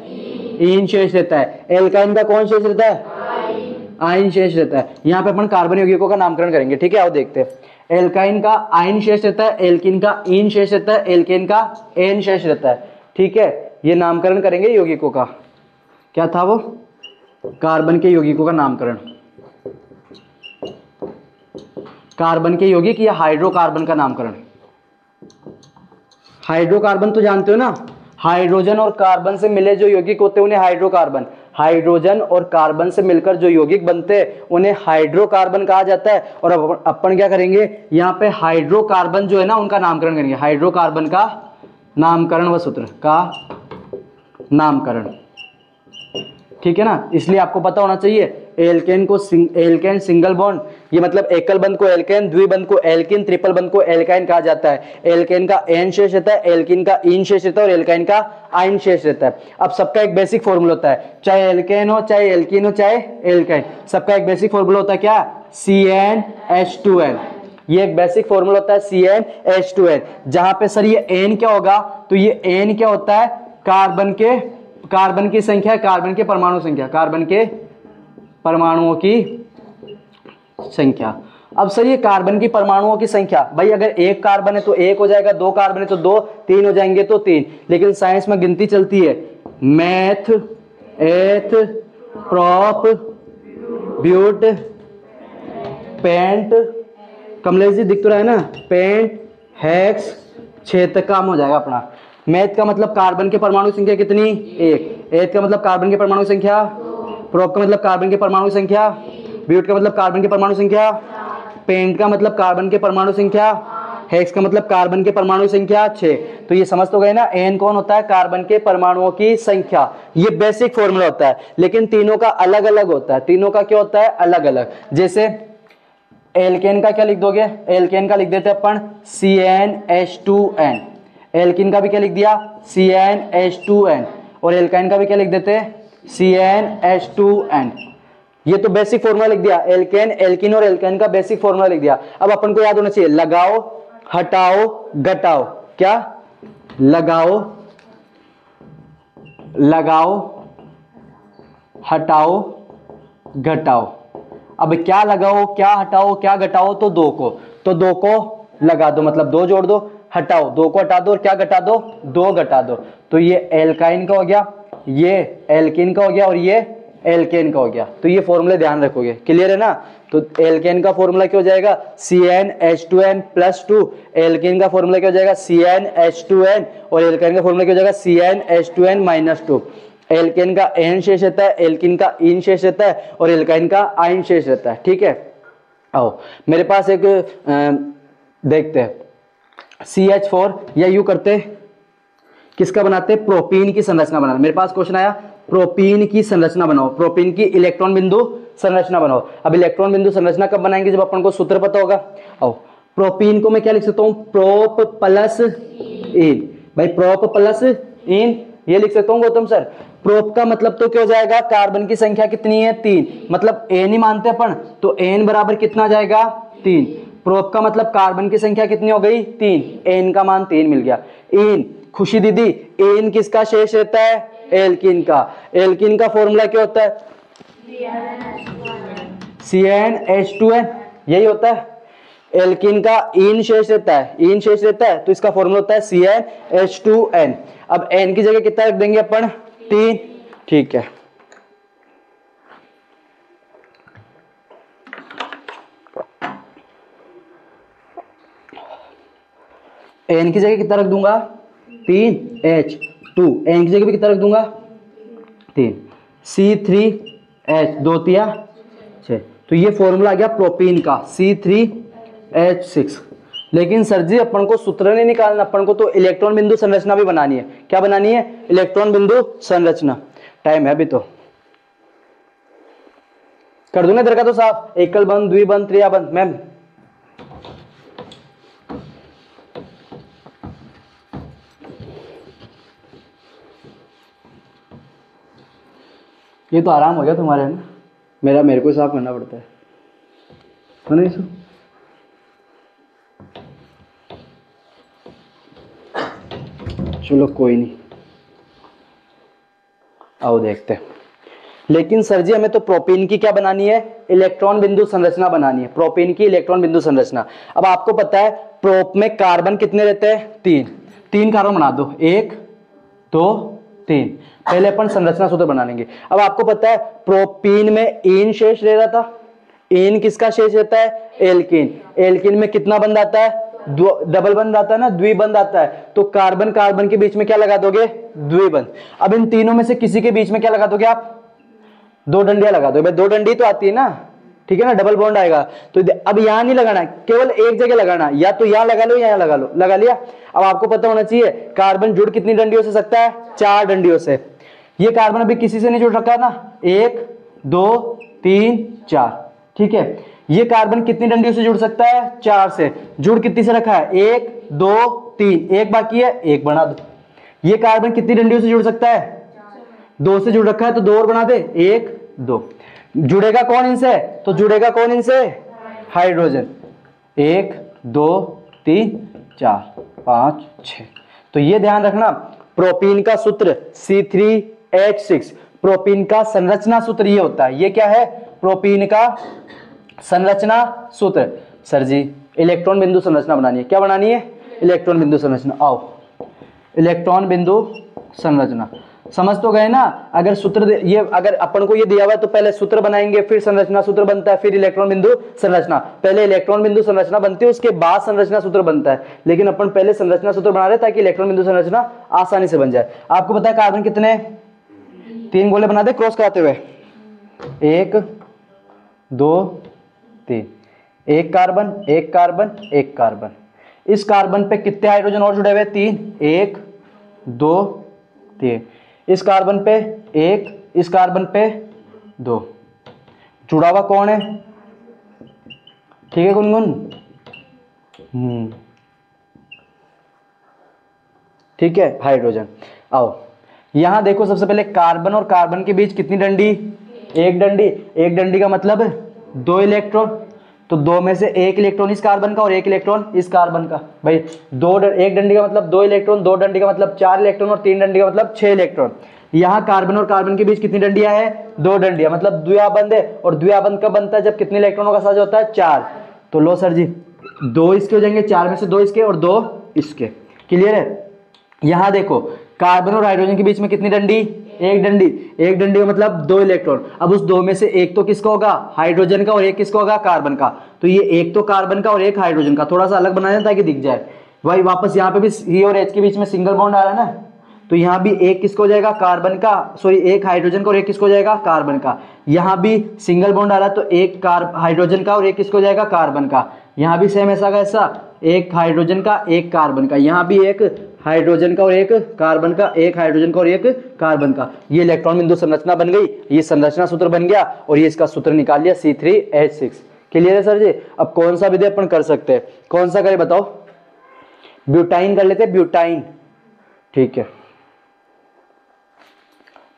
इन शेष रहता है। एल्काइन का कौन शेष रहता है? आइन शेष रहता है। यहाँ पे अपन कार्बन यौगिकों का नामकरण करेंगे, ठीक है। आओ देखते हैं। एल्काइन का आइन शेष रहता है, एल्किन का इन शेष रहता है, एल्केन का एन शेष रहता है, ठीक है। ये नामकरण करेंगे यौगिकों का। क्या था वो? कार्बन के यौगिकों का नामकरण। कार्बन के यौगिक या हाइड्रोकार्बन का नामकरण। हाइड्रोकार्बन तो जानते हो ना, हाइड्रोजन और कार्बन से मिले जो यौगिक होते हैं उन्हें हाइड्रोकार्बन। हाइड्रोजन और कार्बन से मिलकर जो यौगिक बनते हैं उन्हें हाइड्रोकार्बन कहा जाता है। और अब अपन क्या करेंगे, यहाँ पे हाइड्रोकार्बन जो है ना उनका नामकरण करेंगे। हाइड्रोकार्बन का नामकरण व सूत्र का नामकरण, ठीक है ना। इसलिए आपको पता होना चाहिए एल्केन को एल्केन सिंगल बॉन्ड, ये मतलब एकल बंध को एल्केन, द्विबंध को एल्किन, ट्रिपल बंध को एल्काइन कहा जाता है। एल्केन का एन शेष रहता है, एल्किन का इन शेष रहता है और एल्काइन का आइन शेष रहता है। अब सबका एक बेसिक फॉर्मूला होता है, चाहे एल्केन हो, चाहे एल्किन हो, चाहे एल्काइन, सबका एक बेसिक फॉर्मूला होता है। क्या? CnH2n। ये एक बेसिक फॉर्मूला होता है CnH2n। जहां पे सर ये एन क्या होगा, तो ये एन क्या होता है? कार्बन की संख्या, कार्बन के परमाणु संख्या, कार्बन के परमाणुओं की संख्या। अब सर ये कार्बन की परमाणुओं की संख्या, भाई अगर एक कार्बन है तो एक हो जाएगा, दो कार्बन है तो दो, तीन हो जाएंगे तो तीन। लेकिन साइंस में गिनती चलती है, मैथ, एथ, प्रॉप, ब्यूट, पेंट, कमलेश जी दिख तो रहा है ना, पेंट, हेक्स, 6 तक काम हो जाएगा अपना। मैथ का मतलब कार्बन के परमाणु संख्या कितनी? एक। एथ का मतलब कार्बन के परमाणु संख्या, प्रोप का मतलब कार्बन के परमाणु संख्या, ब्यूट का मतलब कार्बन के परमाणु संख्या, पेंट का मतलब कार्बन के परमाणु संख्या, हेक्स का मतलब कार्बन के परमाणु संख्या 6। तो ये समझ तो गए ना, एन कौन होता है? कार्बन के परमाणुओं की संख्या। ये बेसिक फॉर्मूला होता है, लेकिन तीनों का अलग अलग होता है। तीनों का क्या होता है? अलग अलग। जैसे एल्केन का क्या लिख दोगे? एल्केन का लिख देते हैं अपन CnH2n। एल्किन का भी क्या लिख दिया? CnH2n। और एल्काइन का भी क्या लिख देते हैं? CnH2n। ये तो बेसिक फॉर्मूला लिख दिया, एल्केन, एल्किन और एल्काइन का बेसिक फॉर्मूला लिख दिया। अब अपन को याद होना चाहिए, लगाओ, हटाओ, घटाओ। क्या? लगाओ, लगाओ, हटाओ, घटाओ। अब क्या लगाओ, क्या हटाओ, क्या घटाओ? तो दो को लगा दो, मतलब दो जोड़ दो, हटाओ, दो को हटा दो और क्या घटा दो? दो घटा दो। तो ये एल्काइन का हो गया, ये एल्किन का हो गया और ये एल्केन का हो गया। तो ये फॉर्मूले ध्यान रखोगे, क्लियर है ना। तो एल्केन का फॉर्मूला क्या हो जाएगा? CnH2n+2। एल्किन का फॉर्मूला क्या हो जाएगा? CnH2n। और एल्काइन का फॉर्मूला क्या हो जाएगा? CnH2n-2। एल्केन का एन शेष रहता है, एल्किन का इन शेष रहता है और एल्काइन का आइन शेष रहता है, ठीक है। आओ मेरे पास एक देखते हैं, CH4 या यू करते, किसका बनाते? प्रोपीन की संरचना बनाना। मेरे पास क्वेश्चन आया, प्रोपीन की संरचना बनाओ, प्रोपीन की इलेक्ट्रॉन बिंदु संरचना बनाओ। अब इलेक्ट्रॉन बिंदु संरचना कब बनाएंगे? जब अपन को सूत्र पता होगा। आओ, प्रोपीन को मैं क्या लिख सकता हूं? प्रोप प्लस इन। भाई प्रोप प्लस इन ये लिख सकता हूं गौतम सर। प्रोप का मतलब तो क्या हो जाएगा? कार्बन की संख्या कितनी है? 3, मतलब एन ही मानते अपन, तो एन बराबर कितना जाएगा? 3। प्रोप का मतलब कार्बन की संख्या कितनी हो गई? 3, एन का मान 3 मिल गया। इन, खुशी दीदी, एन किसका शेष रहता है? एल्किन का। एल्किन का फॉर्मूला क्या होता है? CnH2n, यही होता है। एल्किन का इन शेष रहता है, इन शेष रहता है, तो इसका फॉर्मूला होता है CnH2n। अब n की जगह कितना रख देंगे अपन? 3, ठीक है। n की जगह कितना रख दूंगा? 3, H2। n की जगह भी कितना रख दूंगा? 3, C3H 2 तिया 6। तो ये फॉर्मूला आ गया प्रोपीन का C3H6। लेकिन सर जी अपन को सूत्र नहीं निकालना, अपन को तो इलेक्ट्रॉन बिंदु संरचना भी बनानी है। क्या बनानी है? इलेक्ट्रॉन बिंदु संरचना। टाइम है अभी तो, कर दूंगा इधर का तो साफ, एकल बंध, द्विबंध, त्रियाबंध। मैम ये तो आराम हो गया तुम्हारे, है ना? मेरे को साफ करना पड़ता है नहीं सर? चलो कोई नहीं, आओ देखते हैं। लेकिन सर जी हमें तो प्रोपीन की क्या बनानी है? इलेक्ट्रॉन बिंदु संरचना बनानी है। प्रोपीन की इलेक्ट्रॉन बिंदु संरचना। अब आपको पता है प्रोप में कार्बन कितने रहते हैं? 3 कार्बन बना दो, 1 2 3। पहले अपन संरचना सूत्र बना लेंगे। अब आपको पता है प्रोपीन में इन शेष रह रहा था। इन किसका शेष रहता है? एल्कीन। एल्कीन में कितना बंध आता है? डबल बंध आता है ना, द्विबंध आता है। तो कार्बन कार्बन के बीच में क्या लगा दोगे? द्विबंध। अब इन तीनों में से किसी के बीच में क्या लगा दोगे आप? 2 डंडियां लगा दो। भाई 2 डंडी तो आती है ना, ठीक है ना, डबल बॉन्ड आएगा। तो अब यहां नहीं लगाना, केवल एक जगह लगाना, या तो यहां लगा लो या यहां लगा लो। लगा लिया। अब आपको पता होना चाहिए कार्बन जुड़ कितनी डंडियों से सकता है? 4 डंडियों से। ये कार्बन अभी किसी से नहीं जुड़ रखा ना, 1 2 3 4, ठीक है। ये कार्बन कितनी डंडियों से जुड़ सकता है? 4 से। जुड़ कितनी से रखा है? 1 2 3, एक बाकी है, 1 बना दो। ये कार्बन कितनी डंडियों से जुड़ सकता है? 2 से जुड़ रखा है तो 2 और बना दे, 1 2। जुड़ेगा कौन इनसे? तो जुड़ेगा कौन इनसे? हाइड्रोजन। 1 2 3 4 5 6। तो ये ध्यान रखना, प्रोपीन का सूत्र C3H6, प्रोपीन का संरचना सूत्र ये होता है। ये क्या है? प्रोपीन का संरचना सूत्र। सर जी इलेक्ट्रॉन बिंदु संरचना बनानी है। क्या बनानी है? इलेक्ट्रॉन बिंदु संरचना। आओ इलेक्ट्रॉन बिंदु संरचना समझ तो गए ना? अगर सूत्र ये अगर अपन को ये दिया हुआ है तो पहले सूत्र बनाएंगे, फिर संरचना सूत्र बनता है, फिर इलेक्ट्रॉन बिंदु संरचना। पहले इलेक्ट्रॉन बिंदु संरचना बनती है, उसके बाद संरचना सूत्र बनता है। लेकिन अपन पहले संरचना सूत्र बना रहे ताकि इलेक्ट्रॉन बिंदु संरचना आसानी से बन जाए। आपको पता है कार्बन कितने? 3 गोले बना दे क्रॉस कराते हुए, 1 2 3। 1 कार्बन 1 कार्बन 1 कार्बन। इस कार्बन पे कितने हाइड्रोजन और जुड़े हुए? 3। 1 2 3। इस कार्बन पे 1, इस कार्बन पे 2। जुड़ा हुआ कौन है? ठीक है गुनगुन? ठीक है, हाइड्रोजन। आओ यहां देखो, सबसे पहले कार्बन और कार्बन के बीच कितनी डंडी? 1 डंडी। 1 डंडी का मतलब 2 इलेक्ट्रॉन। तो 2 में से 1 इलेक्ट्रॉन इस कार्बन का और 1 इलेक्ट्रॉन इस कार्बन का। भाई 1 डंडी का मतलब 2 इलेक्ट्रॉन, 2 डंडी का मतलब 4 इलेक्ट्रॉन और 3 डंडी का मतलब 6 इलेक्ट्रॉन। यहाँ कार्बन और कार्बन के बीच कितनी डंडियां है? 2 डंडियां, मतलब द्विआबंध है। और द्विआबंध कब बनता है? जब कितने इलेक्ट्रॉनों का साझा होता है? 4। तो लो सर जी 2 इसके हो जाएंगे, 4 में से 2 इसके और 2 इसके। क्लियर है? यहां देखो कार्बन और हाइड्रोजन के बीच में कितनी डंडी? 1 डंडी। 1 डंडी का मतलब 2 इलेक्ट्रॉन। अब उस 2 में से 1 तो किसका होगा? हाइड्रोजन का, और 1 किसका होगा? कार्बन का। तो ये 1 तो कार्बन का और 1 हाइड्रोजन का। थोड़ा सा अलग बनाया ताकि दिख जाए। भाई वापस यहाँ पे भी C और H के बीच में सिंगल बॉन्ड आ रहा है ना, तो यहाँ भी 1 किसको हो जाएगा? कार्बन का, सॉरी 1 हाइड्रोजन का और 1 किसको हो जाएगा? कार्बन का। यहाँ भी सिंगल बॉन्ड आ रहा है तो 1 हाइड्रोजन का और 1 किसको हो जाएगा? कार्बन का। यहाँ भी सेम ऐसा का ऐसा, 1 हाइड्रोजन का 1 कार्बन का। यहाँ भी 1 हाइड्रोजन का और 1 कार्बन का, 1 हाइड्रोजन का और 1 कार्बन का। ये इलेक्ट्रॉन बिंदु संरचना बन गई, ये संरचना सूत्र बन गया, और ये इसका सूत्र निकाल लिया C3H6। क्लियर है सर जी? अब कौन सा विधि अपन कर सकते हैं? कौन सा करें बताओ? ब्यूटाइन कर लेते हैं, ब्यूटाइन। ठीक है,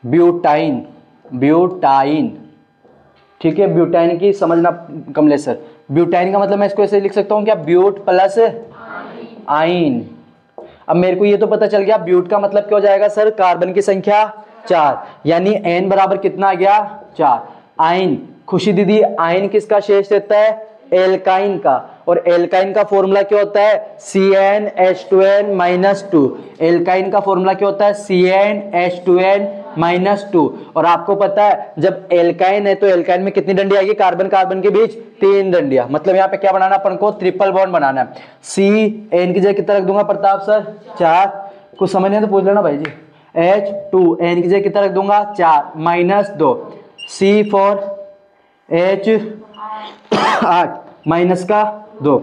ब्यूटाइन, ब्यूटाइन। ठीक है, ब्यूटाइन की समझना कमलेश सर। ब्यूटाइन का मतलब मैं इसको ऐसे लिख सकता हूं क्या? ब्यूट प्लस आइन। अब मेरे को ये तो पता चल गया ब्यूट का मतलब क्या हो जाएगा सर? कार्बन की संख्या 4, यानी n बराबर कितना आ गया? 4। आइन, खुशी दीदी आइन किसका शेष रहता है? एल्काइन का। और एल्काइन का फॉर्मूला क्या होता है? CnH2n-2। एल्काइन का फॉर्मूला क्या होता है? CnH2n-2। और आपको पता है जब एल्काइन है तो एल्काइन में कितनी डंडी आएगी? कार्बन कार्बन के बीच 3 डंडियां। मतलब यहाँ पे क्या बनाना अपन को? ट्रिपल बॉन्ड बनाना है। CN की जगह कितना रख दूंगा प्रताप सर? 4। कुछ समझ नहीं तो पूछ लेना भाई जी। H2 N की जगह कितना रख दूंगा 4 माइनस 2 C4H8 माइनस का 2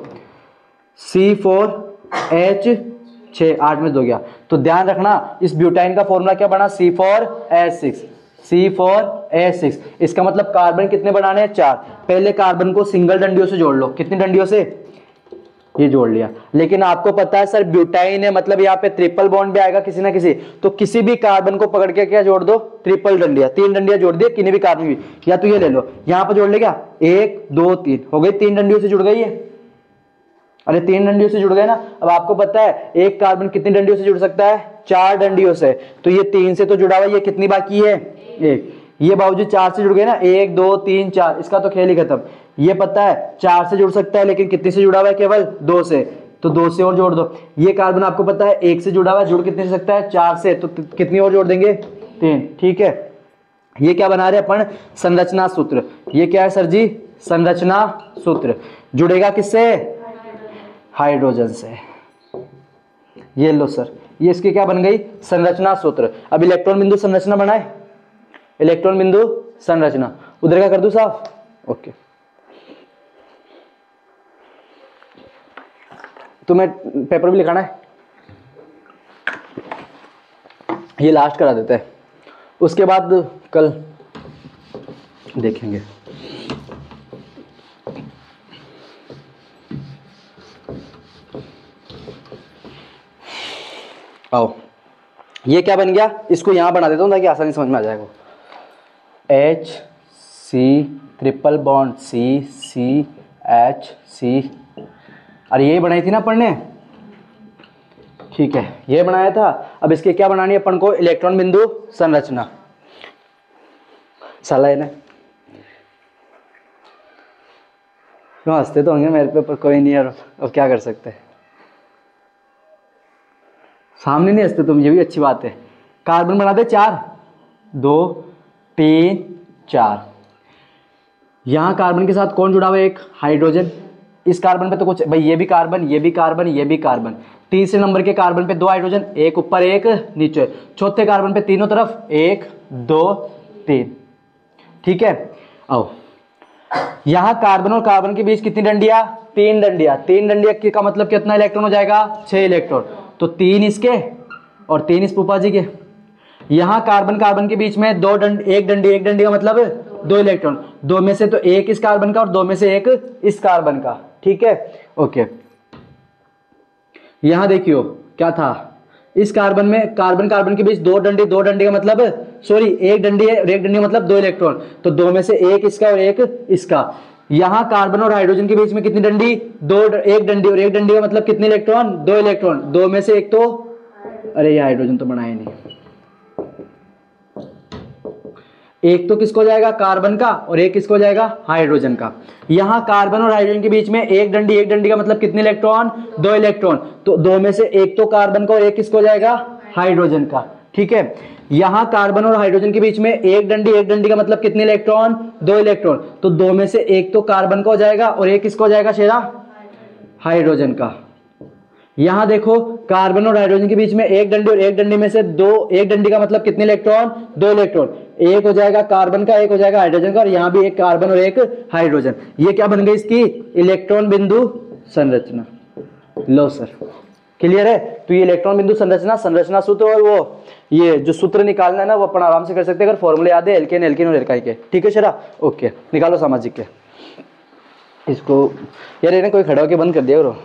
C4H6 8 में 2 गया। तो ध्यान रखना इस ब्यूटाइन का फॉर्मूला क्या बना C4H6 इसका मतलब कार्बन कितने बनाने हैं 4। पहले कार्बन को सिंगल डंडियों से जोड़ लो, कितनी डंडियों से ये जोड़ लिया। लेकिन आपको पता है सर ब्यूटाइन है मतलब यहाँ पे ट्रिपल बॉन्ड भी आएगा किसी ना किसी, तो किसी भी कार्बन को पकड़ के क्या जोड़ दो ट्रिपल डंडिया, 3 डंडियां जोड़ दिए किसी भी कार्बन की। या तो ये ले लो यहाँ पे जोड़ ले क्या 1 2 3 हो गई, 3 डंडियों से जुड़ गई है। अरे 3 डंडियों से जुड़ गए ना। अब आपको पता है एक कार्बन कितनी डंडियों से जुड़ सकता है 4 डंडियों से, तो ये 3 से तो जुड़ा हुआ, ये कितनी बाकी है 1। ये बावजूद 4 से जुड़ गए ना 1 2 3 4, इसका तो खेल ही खत्म। ये पता है 4 से जुड़ सकता है लेकिन कितनी से जुड़ा हुआ है केवल 2 से, तो 2 से और जोड़ दो। ये कार्बन आपको पता है 1 से जुड़ा हुआ है, जुड़ कितने से सकता है 4 से, तो कितनी और जोड़ देंगे 3। ठीक है, ये क्या बना रहे अपन संरचना सूत्र। ये क्या है सर जी संरचना सूत्र, जुड़ेगा किससे हाइड्रोजन से। ये लो सर, ये इसकी क्या बन गई संरचना सूत्र। अब इलेक्ट्रॉन बिंदु संरचना बनाए, इलेक्ट्रॉन बिंदु संरचना उधर का कर दूं साफ। ओके, तुम्हें पेपर भी लिखाना है, ये लास्ट करा देते हैं, उसके बाद कल देखेंगे। आओ, ये क्या बन गया, इसको यहां बना देता हूं ताकि आसानी समझ में आ जाएगा। H C triple bond C C H C, अरे यही बनाई थी ना अपन ने। ठीक है, ये बनाया था। अब इसके क्या बनानी है अपन को इलेक्ट्रॉन बिंदु संरचना। साला है ना, क्यों हंसते तो होंगे मेरे पे, पर कोई नहीं यार, अब क्या कर सकते हैं। सामने नहीं हंसते तुम, ये भी अच्छी बात है। कार्बन बना दे 4 2 3 4। यहां कार्बन के साथ कौन जुड़ा हुआ है एक हाइड्रोजन। इस कार्बन पे तो कुछ भाई, ये भी कार्बन ये भी कार्बन ये भी कार्बन। तीसरे नंबर के कार्बन पे 2 हाइड्रोजन, एक ऊपर एक नीचे। चौथे कार्बन पे तीनों तरफ 1 2 3। ठीक है, आओ यहां कार्बन और कार्बन के बीच कितनी डंडियां 3 डंडियां। 3 डंडियां का मतलब कितना इलेक्ट्रॉन हो जाएगा 6 इलेक्ट्रॉन, तो 3 इसके और 3 इस फूफा जी के। यहां कार्बन कार्बन के बीच में एक डंडी का मतलब 2 इलेक्ट्रॉन, 2 में से तो एक इस कार्बन का और 2 में से एक इस कार्बन का। ठीक है, ओके। यहां देखियो क्या था, इस कार्बन में कार्बन कार्बन के बीच 2 डंडी का मतलब सॉरी एक डंडी है और एक डंडी का मतलब 2 इलेक्ट्रॉन, तो 2 में से एक इसका और एक इसका। यहां कार्बन और हाइड्रोजन के बीच में कितनी डंडी एक डंडी और एक डंडी का मतलब कितने इलेक्ट्रॉन 2 इलेक्ट्रॉन। 2 में से एक तो, अरे ये हाइड्रोजन तो बनाया नहीं, एक तो किसको जाएगा कार्बन का और एक किसको जाएगा हाइड्रोजन का। यहां कार्बन और हाइड्रोजन के बीच में एक डंडी का मतलब कितने इलेक्ट्रॉन 2 इलेक्ट्रॉन, तो 2 में से एक तो कार्बन का और एक किसको जाएगा हाइड्रोजन का। ठीक है, यहां कार्बन और हाइड्रोजन के बीच में एक डंडी का मतलब कितने इलेक्ट्रॉन 2 इलेक्ट्रॉन, तो 2 में से एक तो कार्बन का हो जाएगा और एक किसको जाएगा शेरा हाइड्रोजन का। यहां देखो कार्बन और हाइड्रोजन के बीच में एक डंडी और एक डंडी में से एक डंडी का मतलब कितने इलेक्ट्रॉन 2 इलेक्ट्रॉन, एक हो जाएगा कार्बन का एक हो जाएगा हाइड्रोजन का, और यहां भी एक कार्बन और एक हाइड्रोजन। ये क्या बन गई इसकी इलेक्ट्रॉन बिंदु संरचना। लो सर क्लियर है, तो ये इलेक्ट्रॉन बिंदु संरचना सूत्र, और वो ये जो सूत्र निकालना है ना वो अपन आराम से कर सकते हैं अगर फॉर्मूले याद है एल्केन और एल्काइल के। ठीक है शेरा, ओके निकालो सामाजिक के। इसको यार कोई खड़ा होकर बंद कर दिया करो।